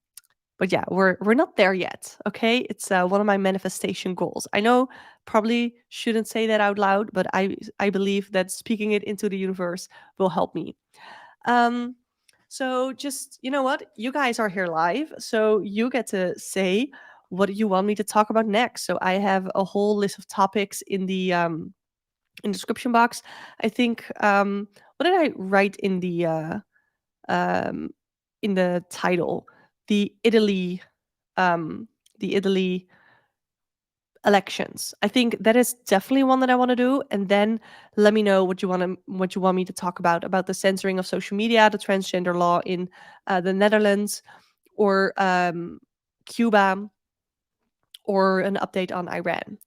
but yeah, we're not there yet. Okay, it's one of my manifestation goals. I know probably shouldn't say that out loud, but I believe that speaking it into the universe will help me. Um, so just you know what, you guys are here live, so you get to say what you want me to talk about next. So I have a whole list of topics in the description box. I think what did I write um in the title? The Italy um the Italy elections. I think that is definitely one that I want to do. And then let me know what you want me to talk about the censoring of social media, the transgender law in the Netherlands, or Cuba, or an update on Iran.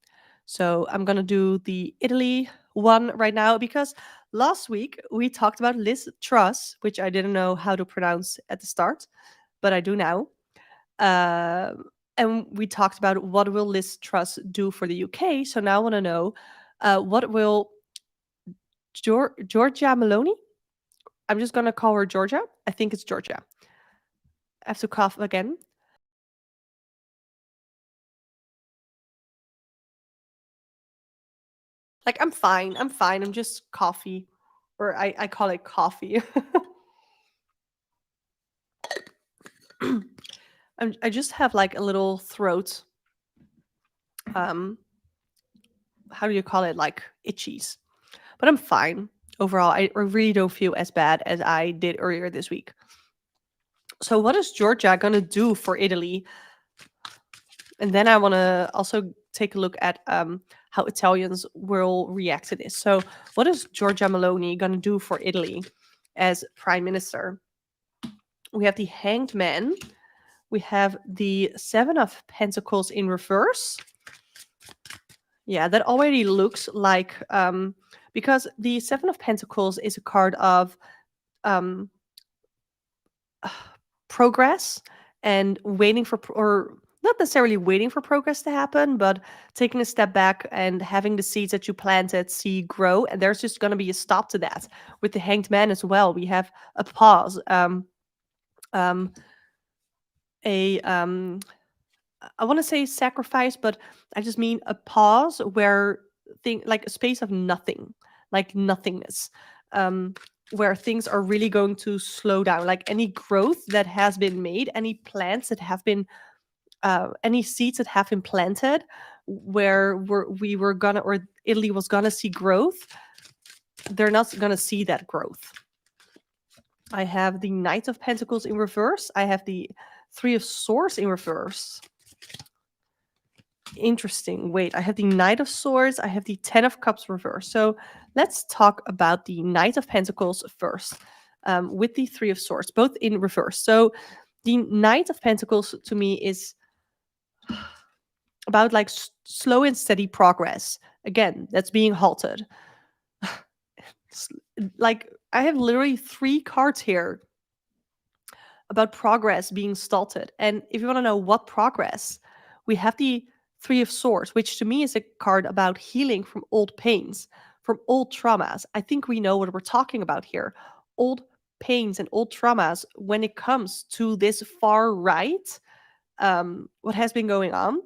So I'm gonna do the Italy one right now because last week we talked about Liz Truss, which I didn't know how to pronounce at the start, but I do now. And we talked about what will Liz Truss do for the UK. So now I want to know what will Giorgia Meloni? I'm just gonna call her Georgia. I think it's Georgia. I have to cough again. Like I'm fine. I'm fine. I'm just coffee, or I call it coffee. I just have like a little throat. Um, how do you call it? Like itchies. But I'm fine overall. I really don't feel as bad as I did earlier this week. So what is Georgia gonna do for Italy? And then I want to also take a look at how Italians will react to this. So what is Giorgia Meloni gonna do for Italy as prime minister? We have the Hanged Man. We have the Seven of Pentacles in reverse. Yeah, that already looks like because the Seven of Pentacles is a card of um progress and waiting for or not necessarily waiting for progress to happen, but taking a step back and having the seeds that you planted see grow. And there's just going to be a stop to that. With the Hanged Man as well, we have a pause, um, a I want to say sacrifice, but I just mean a pause where thing like a space of nothing, like nothingness, where things are really going to slow down. Like any growth that has been made, any plants that have been, any seeds that have been planted, where we were gonna or Italy was gonna see growth, they're not gonna see that growth. I have the Knight of Pentacles in reverse. I have the Three of Swords in reverse. Interesting. Wait, I have the Knight of Swords. I have the Ten of Cups reverse. So let's talk about the Knight of Pentacles first, with the Three of Swords, both in reverse. So the Knight of Pentacles to me is about like slow and steady progress. Again, that's being halted. Like I have literally 3 cards here about progress being stalled. And if you want to know what progress, we have the Three of Swords, which to me is a card about healing from old pains, from old traumas. I think we know what we're talking about here. Old pains and old traumas when it comes to this far right, what has been going on,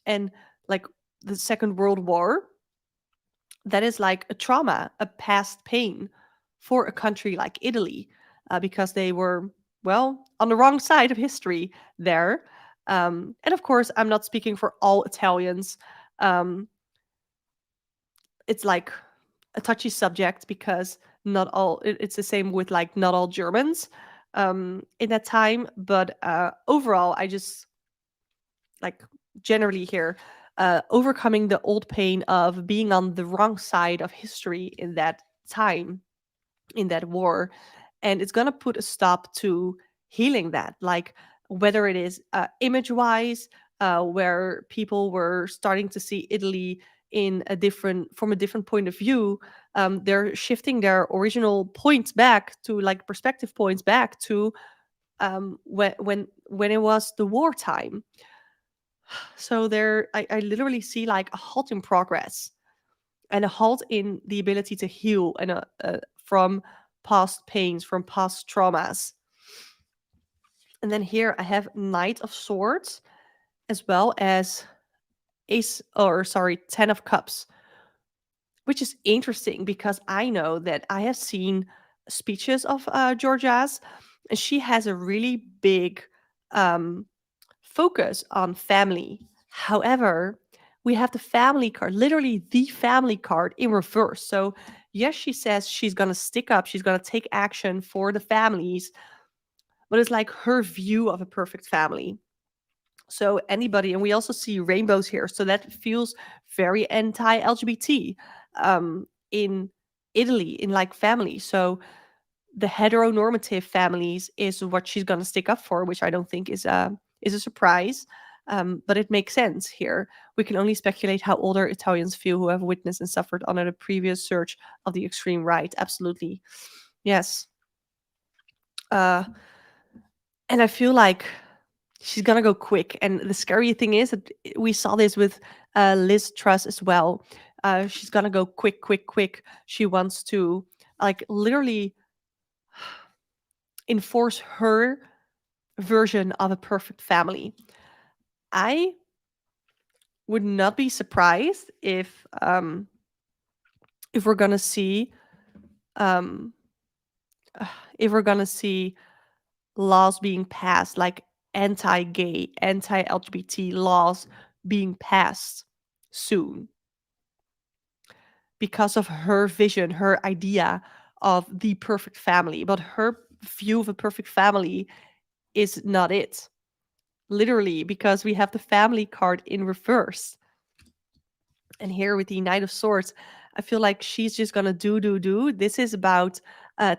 and like the Second World War, that is like a trauma, a past pain for a country like Italy, because they were, well, on the wrong side of history there. And of course, I'm not speaking for all Italians. Um, it's like a touchy subject because not all, it's the same with like not all Germans in that time. But overall, I just like generally here, overcoming the old pain of being on the wrong side of history in that time, in that war. And it's going to put a stop to healing that, like whether it is image wise, where people were starting to see Italy in a different, from a different point of view. They're shifting their original points back to like perspective points back to when it was the wartime. So there, I literally see like a halt in progress and a halt in the ability to heal and from past pains, from past traumas. And then here I have Knight of Swords, as well as Ace, or sorry, Ten of Cups, which is interesting because I know that I have seen speeches of Georgia's, and she has a really big um, focus on family. However, we have the family card, literally the family card in reverse. So, yes, she says she's going to stick up, she's going to take action for the families, but it's like her view of a perfect family. So, anybody, and we also see rainbows here. So, that feels very anti LGBT in Italy, in like family. So, the heteronormative families is what she's going to stick up for, which I don't think is a surprise. But it makes sense here. We can only speculate how older Italians feel who have witnessed and suffered under the previous surge of the extreme right. Absolutely. Yes. Uh, and I feel like she's going to go quick. And the scary thing is that we saw this with Liz Truss as well. She's going to go quick, quick, quick. She wants to like literally enforce her version of a perfect family. I would not be surprised if we're gonna see um, if we're gonna see laws being passed, like anti-gay, anti-LGBT laws being passed soon, because of her vision, her idea of the perfect family. But her view of a perfect family is not it. Literally, because we have the family card in reverse. And here with the Knight of Swords, I feel like she's just gonna do. This is about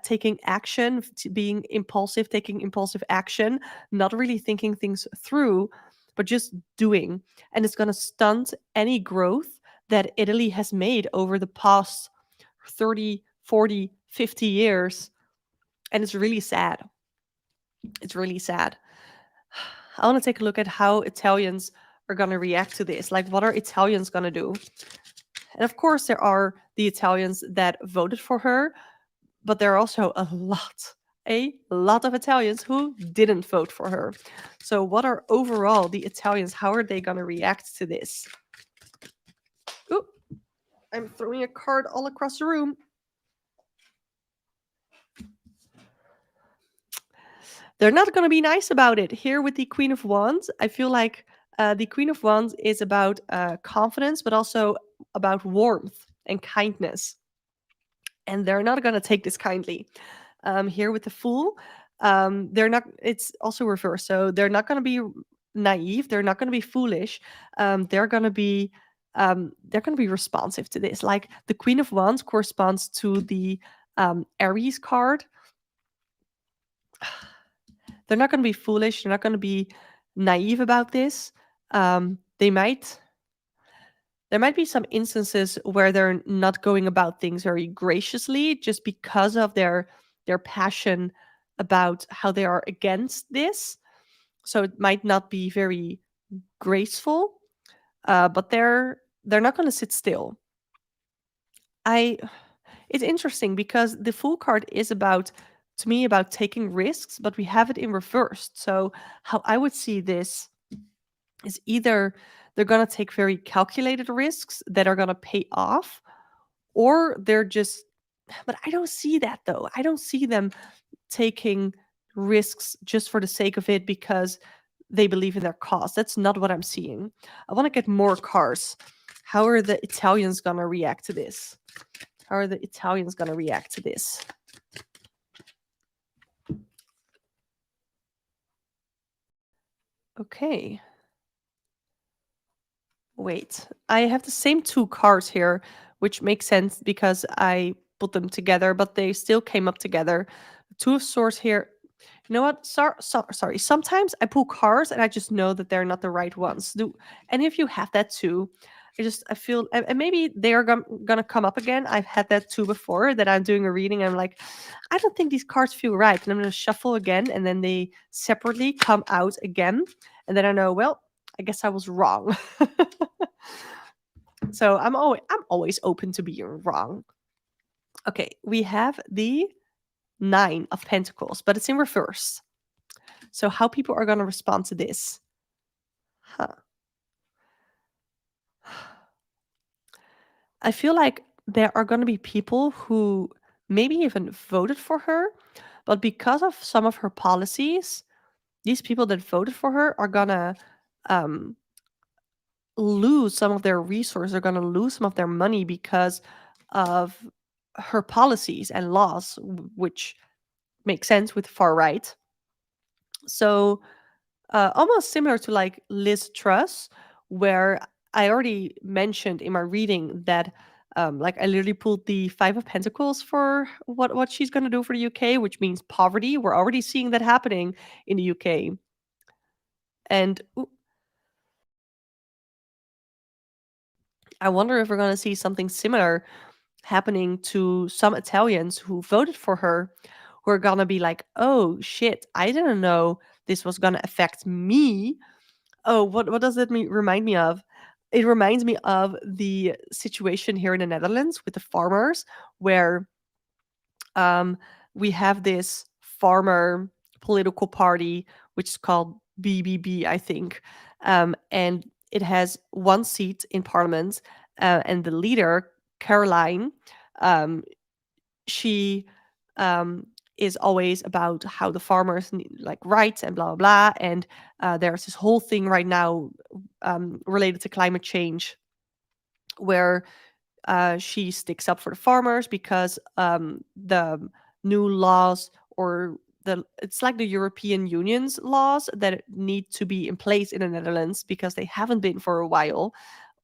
taking action, being impulsive, taking impulsive action, not really thinking things through, but just doing. And it's gonna stunt any growth that Italy has made over the past 30, 40, 50 years. And it's really sad. It's really sad. I want to take a look at how Italians are going to react to this. Like, what are Italians going to do? And of course, there are the Italians that voted for her, but there are also a lot of Italians who didn't vote for her. So, what are overall the Italians? How are they going to react to this? Ooh, I'm throwing a card all across the room. They're not going to be nice about it. Here with the Queen of Wands, I feel like the Queen of Wands is about confidence, but also about warmth and kindness. And they're not going to take this kindly. Here with the Fool, they're not, it's also reversed. So they're not going to be naive. They're not going to be foolish. They're going to be responsive to this. Like the Queen of Wands corresponds to the Aries card. They're not going to be foolish. They're not going to be naive about this. They might. There might be some instances where they're not going about things very graciously, just because of their passion about how they are against this. So it might not be very graceful, but they're not going to sit still. I it's interesting because the Fool card is about, to me, about taking risks, but we have it in reversed. So how I would see this is either they're going to take very calculated risks that are going to pay off, or they're just, but I don't see that though. I don't see them taking risks just for the sake of it because they believe in their cause. That's not what I'm seeing. I want to get more cars. How are the Italians going to react to this? How are the Italians going to react to this? Okay. Wait, I have the same two cards here, which makes sense because I put them together, but they still came up together. Two of Swords here. You know what? Sorry. Sometimes I pull cards and I just know that they're not the right ones. Do any of you have that too? I feel, and maybe they are gonna come up again. I've had that too before, that I'm doing a reading. I'm like, I don't think these cards feel right, and I'm gonna shuffle again, and then they separately come out again, and then I know, well, I guess I was wrong. So I'm always open to being wrong. Okay, we have the Nine of Pentacles, but it's in reverse. So how people are going to respond to this? Huh. I feel like there are going to be people who maybe even voted for her, but because of some of her policies, these people that voted for her are going to um, lose some of their resources, are going to lose some of their money because of her policies and laws, which make sense with far right. So almost similar to like Liz Truss, where I already mentioned in my reading that like I literally pulled the Five of Pentacles for what she's going to do for the UK, which means poverty. We're already seeing that happening in the UK. And I wonder if we're going to see something similar happening to some Italians who voted for her, who are going to be like, oh shit, I didn't know this was going to affect me. Oh, what does that remind me of? It reminds me of the situation here in the Netherlands with the farmers, where um, we have this farmer political party, which is called BBB, I think, and it has one seat in parliament, and the leader, Caroline, um, she um, is always about how the farmers need, like, rights and blah blah blah. And there's this whole thing right now related to climate change, where she sticks up for the farmers because the new laws, or it's like the European Union's laws that need to be in place in the Netherlands because they haven't been for a while,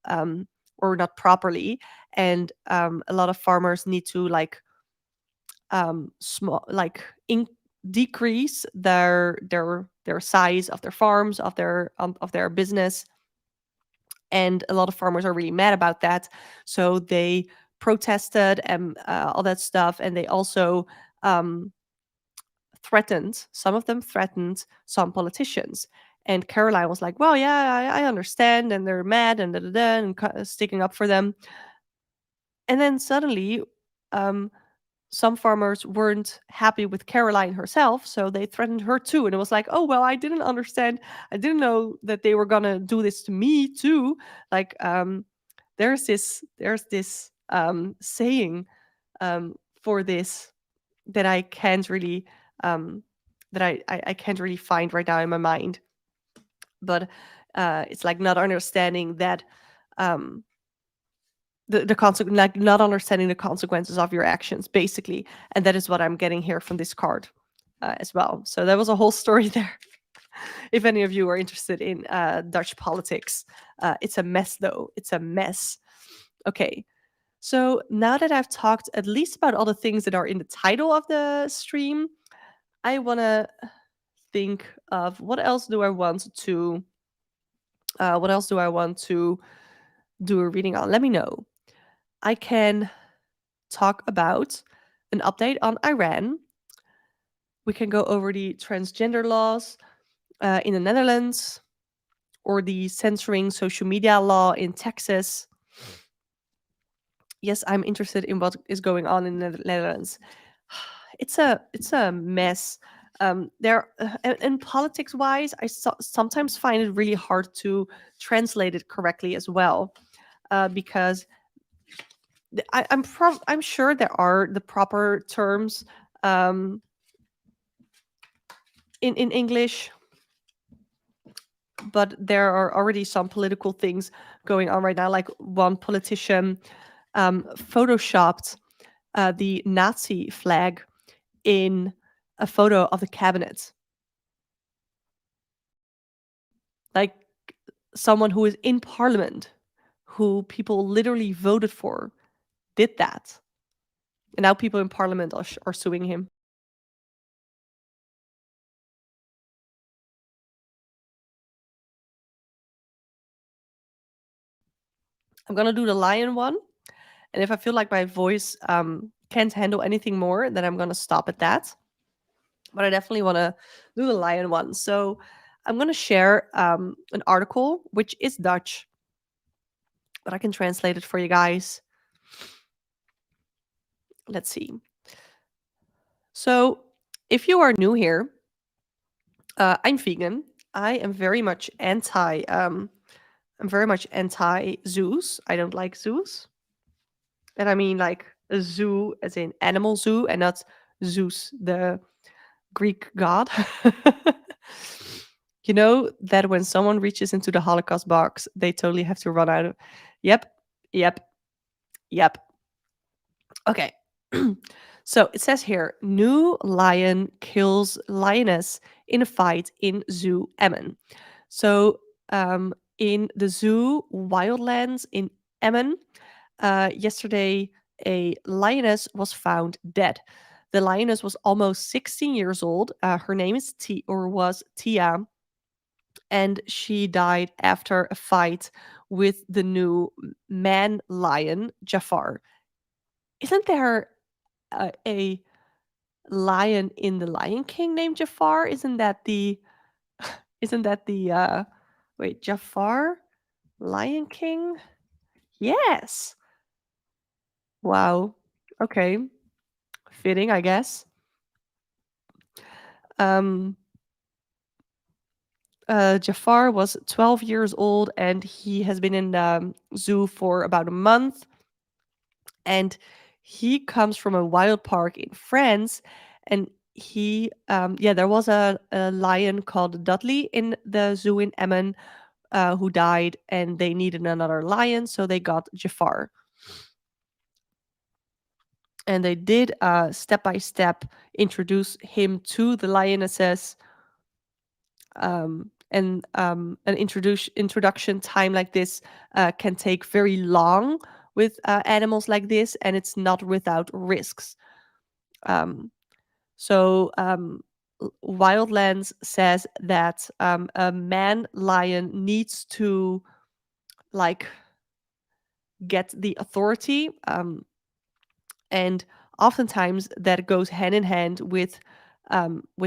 um, or not properly. And a lot of farmers need to like small like decrease their size of their farms, of their business. And a lot of farmers are really mad about that, so they protested and all that stuff. And they also um, threatened, some of them threatened some politicians. And Caroline was like, well, yeah, I understand, and they're mad and da da da, and sticking up for them. And then suddenly um, some farmers weren't happy with Caroline herself, so they threatened her too. And it was like, oh well, I didn't understand. I didn't know that they were gonna do this to me too. Like, there's this saying for this that I can't really that I can't really find right now in my mind. But it's like not understanding that um like not understanding the consequences of your actions, basically. And that is what I'm getting here from this card as well. So there was a whole story there. If any of you are interested in Dutch politics, it's a mess, though. It's a mess. Okay, so now that I've talked at least about all the things that are in the title of the stream, I want to think of what else do I want to do a reading on. Let me know. I can talk about an update on Iran. We can go over the transgender laws in the Netherlands, or the censoring social media law in Texas. yes, I'm interested in what is going on in the Netherlands. It's a mess. There and politics wise, sometimes find it really hard to translate it correctly as well, because I'm sure there are the proper terms um, in English, but there are already some political things going on right now. Like one politician photoshopped the Nazi flag in a photo of the cabinet. Like someone who is in parliament, who people literally voted for, did that. And now people in parliament are suing him. I'm going to do the lion one. And if I feel like my voice can't handle anything more, then I'm going to stop at that. But I definitely want to do the lion one. So I'm going to share an article, which is Dutch, but I can translate it for you guys. Let's see. So if you are new here, I'm vegan. I am very much anti. I'm very much anti zoos. I don't like zoos, and I mean like a zoo as in animal zoo, and not Zeus, the Greek god. You know that when someone reaches into the Holocaust box, they totally have to run out of. Yep, yep, yep. Okay. So it says here new lion kills lioness in a fight in zoo Emmen. So in the zoo Wildlands in Emmen, yesterday a lioness was found dead. The lioness was almost 16 years old. Her name is was Tia, and she died after a fight with the new man lion Jafar. Isn't there a lion in the Lion King named Jafar? Isn't that the wait, Jafar? Lion King? Yes. Wow. Okay. Fitting, I guess. Um Jafar was 12 years old and he has been in the zoo for about a month, and he comes from a wild park in France, and there was a lion called Dudley in the zoo in Emmen, who died, and they needed another lion, so they got Jafar. And they did step by step introduce him to the lionesses. An introduction time like this can take very long with animals like this, and it's not without risks. Um, Wildlands says that a man lion needs to like get the authority, and oftentimes that goes hand in hand with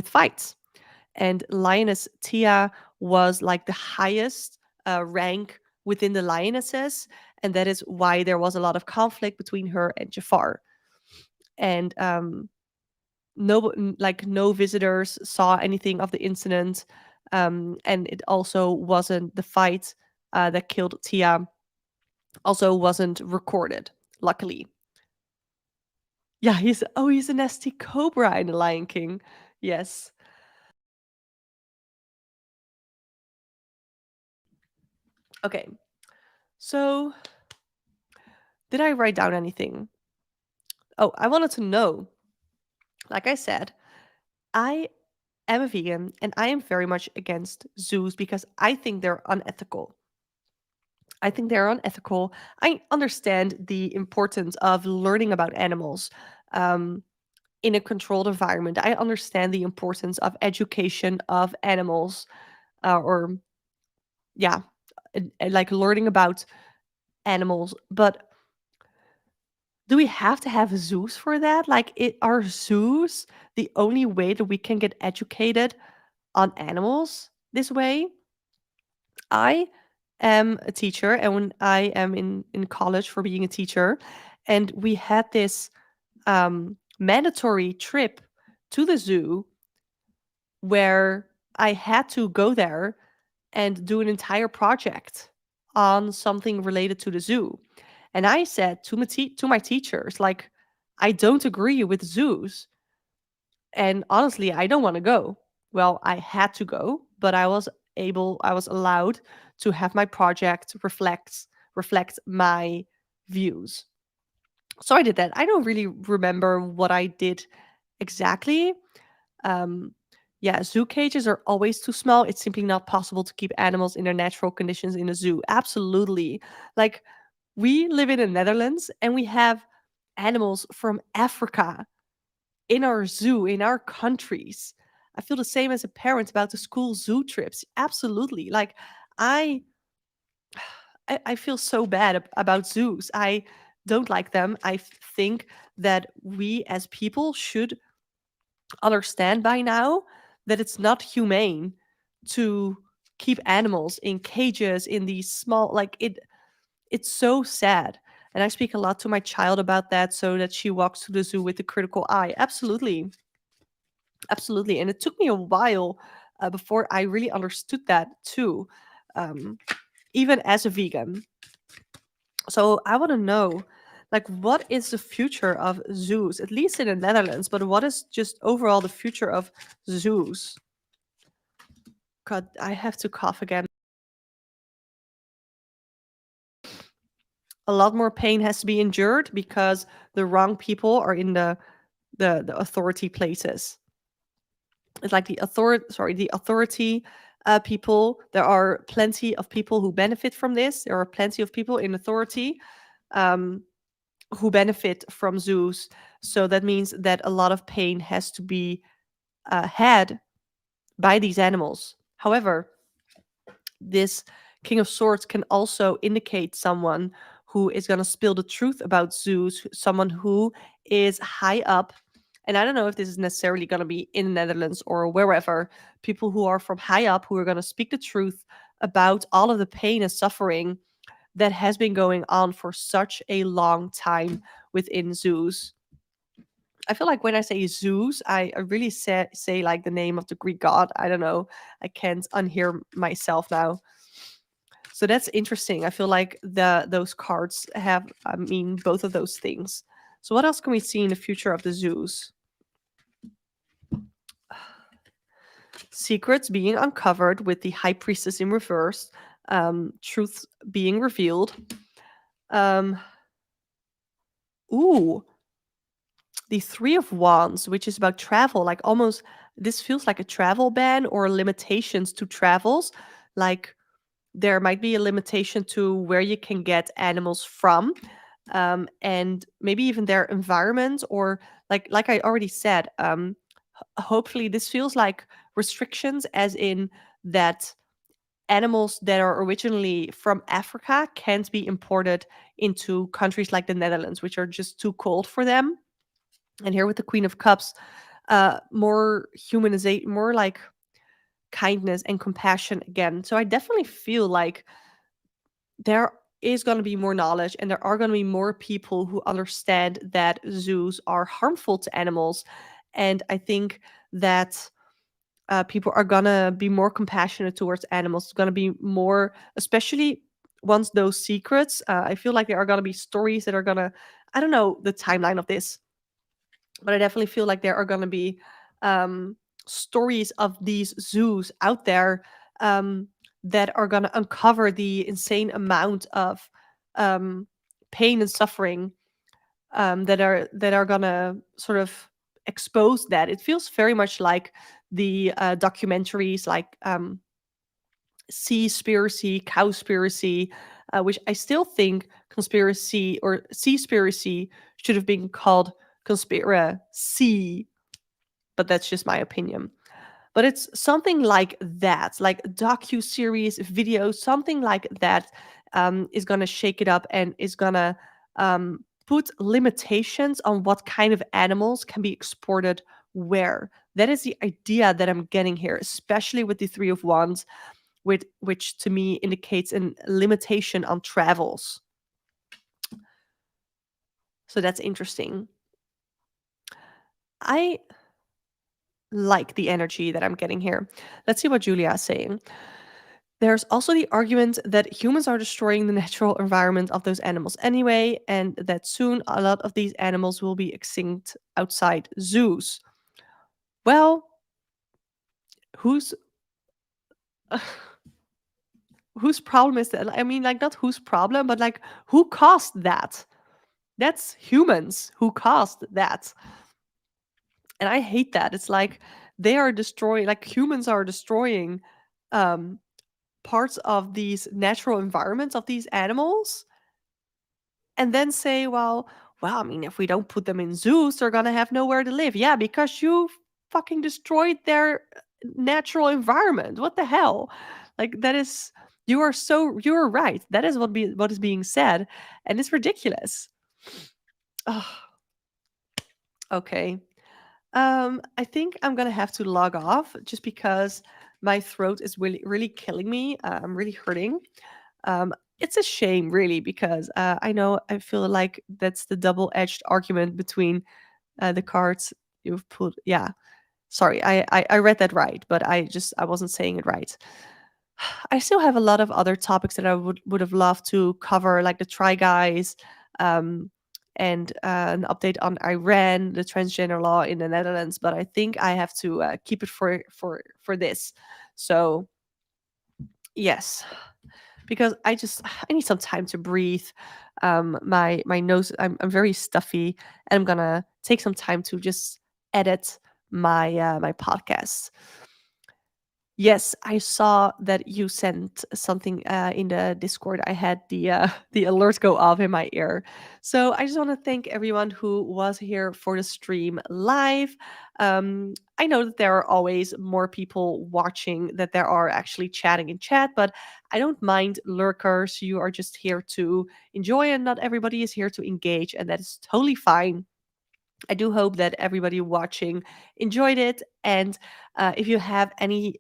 fights. And lioness Tia was like the highest rank within the lionesses, and that is why there was a lot of conflict between her and Jafar. And no visitors saw anything of the incident, and it also wasn't the fight that killed Tia. Also, wasn't recorded. Luckily, yeah. He's a nasty cobra in the Lion King. Yes. Okay. So, did I write down anything? Oh, I wanted to know. Like I said, I am a vegan and I am very much against zoos because I think they're unethical. I think they're unethical. I understand the importance of learning about animals um, in a controlled environment. I understand the importance of education of animals, or, yeah, like learning about animals. But do we have to have zoos for that? Like, are zoos the only way that we can get educated on animals this way? I am a teacher, and when I am in college for being a teacher, And we had this mandatory trip to the zoo where I had to go there and do an entire project on something related to the zoo. And I said to my teachers, like, I don't agree with zoos. And honestly, I don't want to go. Well, I had to go, but I was allowed to have my project reflect my views. So I did that. I don't really remember what I did exactly. Um, yeah, zoo cages are always too small. It's simply not possible to keep animals in their natural conditions in a zoo. Absolutely. Like, we live in the Netherlands and we have animals from Africa in our zoo, in our countries. I feel the same as a parent about the school zoo trips. Absolutely. Like, I I feel so bad about zoos. I don't like them. I think that we as people should understand by now that it's not humane to keep animals in cages in these small, like, it's so sad. And I speak a lot to my child about that so that she walks to the zoo with a critical eye. Absolutely. Absolutely. And it took me a while before I really understood that too, um, even as a vegan. So I want to know, like, what is the future of zoos, at least in the Netherlands, but what is just overall the future of zoos? God, I have to cough again. A lot more pain has to be endured because the wrong people are in the authority places. It's like the authority people. There are plenty of people who benefit from this. There are plenty of people in authority um, who benefit from zoos. So that means that a lot of pain has to be had by these animals. However, this King of Swords can also indicate someone who is going to spill the truth about zoos, someone who is high up. And I don't know if this is necessarily going to be in the Netherlands or wherever, people who are from high up who are going to speak the truth about all of the pain and suffering that has been going on for such a long time within zoos. I feel like when I say Zeus, I really say like the name of the Greek god. I don't know. I can't unhear myself now. So that's interesting. I feel like those cards have I mean both of those things. So what else can we see in the future of the zoos? Secrets being uncovered with the high priestess in reverse, truths being revealed. Um, ooh, the Three of Wands, which is about travel, like almost this feels like a travel ban or limitations to travels. Like, there might be a limitation to where you can get animals from, and maybe even their environment, or like I already said, hopefully this feels like restrictions, as in that animals that are originally from Africa can't be imported into countries like the Netherlands, which are just too cold for them. And here with the Queen of Cups, more humanization, more like kindness and compassion again. So I definitely feel like there is going to be more knowledge and there are going to be more people who understand that zoos are harmful to animals. And I think that people are going to be more compassionate towards animals. It's going to be more, especially once those secrets, I feel like there are going to be stories that are going to, I don't know the timeline of this, but I definitely feel like there are going to be um, stories of these zoos out there um, that are going to uncover the insane amount of um, pain and suffering that are going to sort of expose that. It feels very much like the documentaries, like Seaspiracy, Cowspiracy, which I still think conspiracy or Seaspiracy should have been called conspiracy, but that's just my opinion. But it's something like that, like docu-series, video, something like that is gonna shake it up and is gonna put limitations on what kind of animals can be exported where. That is the idea that I'm getting here, especially with the Three of Wands, which to me indicates a limitation on travels. So that's interesting. I like the energy that I'm getting here. Let's see what Julia is saying. There's also the argument that humans are destroying the natural environment of those animals anyway, and that soon a lot of these animals will be extinct outside zoos. Well, whose whose problem is that? I mean, like, not whose problem, but like, who caused that? That's humans who caused that. And I hate that. It's like they are destroying, like, humans are destroying um, parts of these natural environments of these animals and then say, well, I mean, if we don't put them in zoos, they're gonna have nowhere to live. Yeah, because you fucking destroyed their natural environment. What the hell? Like that is you're right. That is what is being said, and it's ridiculous. Ugh, okay. I think I'm gonna have to log off just because my throat is really killing me. I'm really hurting. It's a shame, really, because I know I feel like that's the double-edged argument between the cards you've put. Yeah, sorry, I read that right, but I wasn't saying it right. I still have a lot of other topics that I would have loved to cover, like the Try Guys, um, and an update on Iran, the transgender law in the Netherlands. But I think I have to keep it for this. So yes, because I need some time to breathe. My nose, I'm very stuffy, and I'm gonna take some time to just edit my podcast. Yes, I saw that you sent something in the Discord. I had the alert go off in my ear. So I just want to thank everyone who was here for the stream live. I know that there are always more people watching that there are actually chatting in chat, but I don't mind lurkers. You are just here to enjoy, and not everybody is here to engage, and that is totally fine. I do hope that everybody watching enjoyed it. And if you have any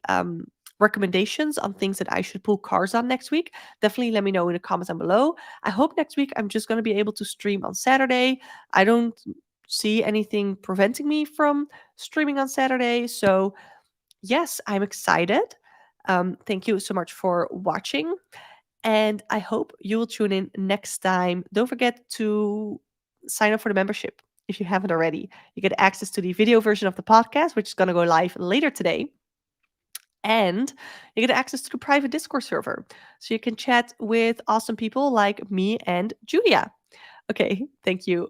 recommendations on things that I should pull cars on next week, definitely let me know in the comments down below. I hope next week I'm just going to be able to stream on Saturday. I don't see anything preventing me from streaming on Saturday. So, yes, I'm excited. Thank you so much for watching. And I hope you will tune in next time. Don't forget to sign up for the membership if you haven't already. You get access to the video version of the podcast, which is going to go live later today. And you get access to the private Discord server. So you can chat with awesome people like me and Julia. Okay, thank you.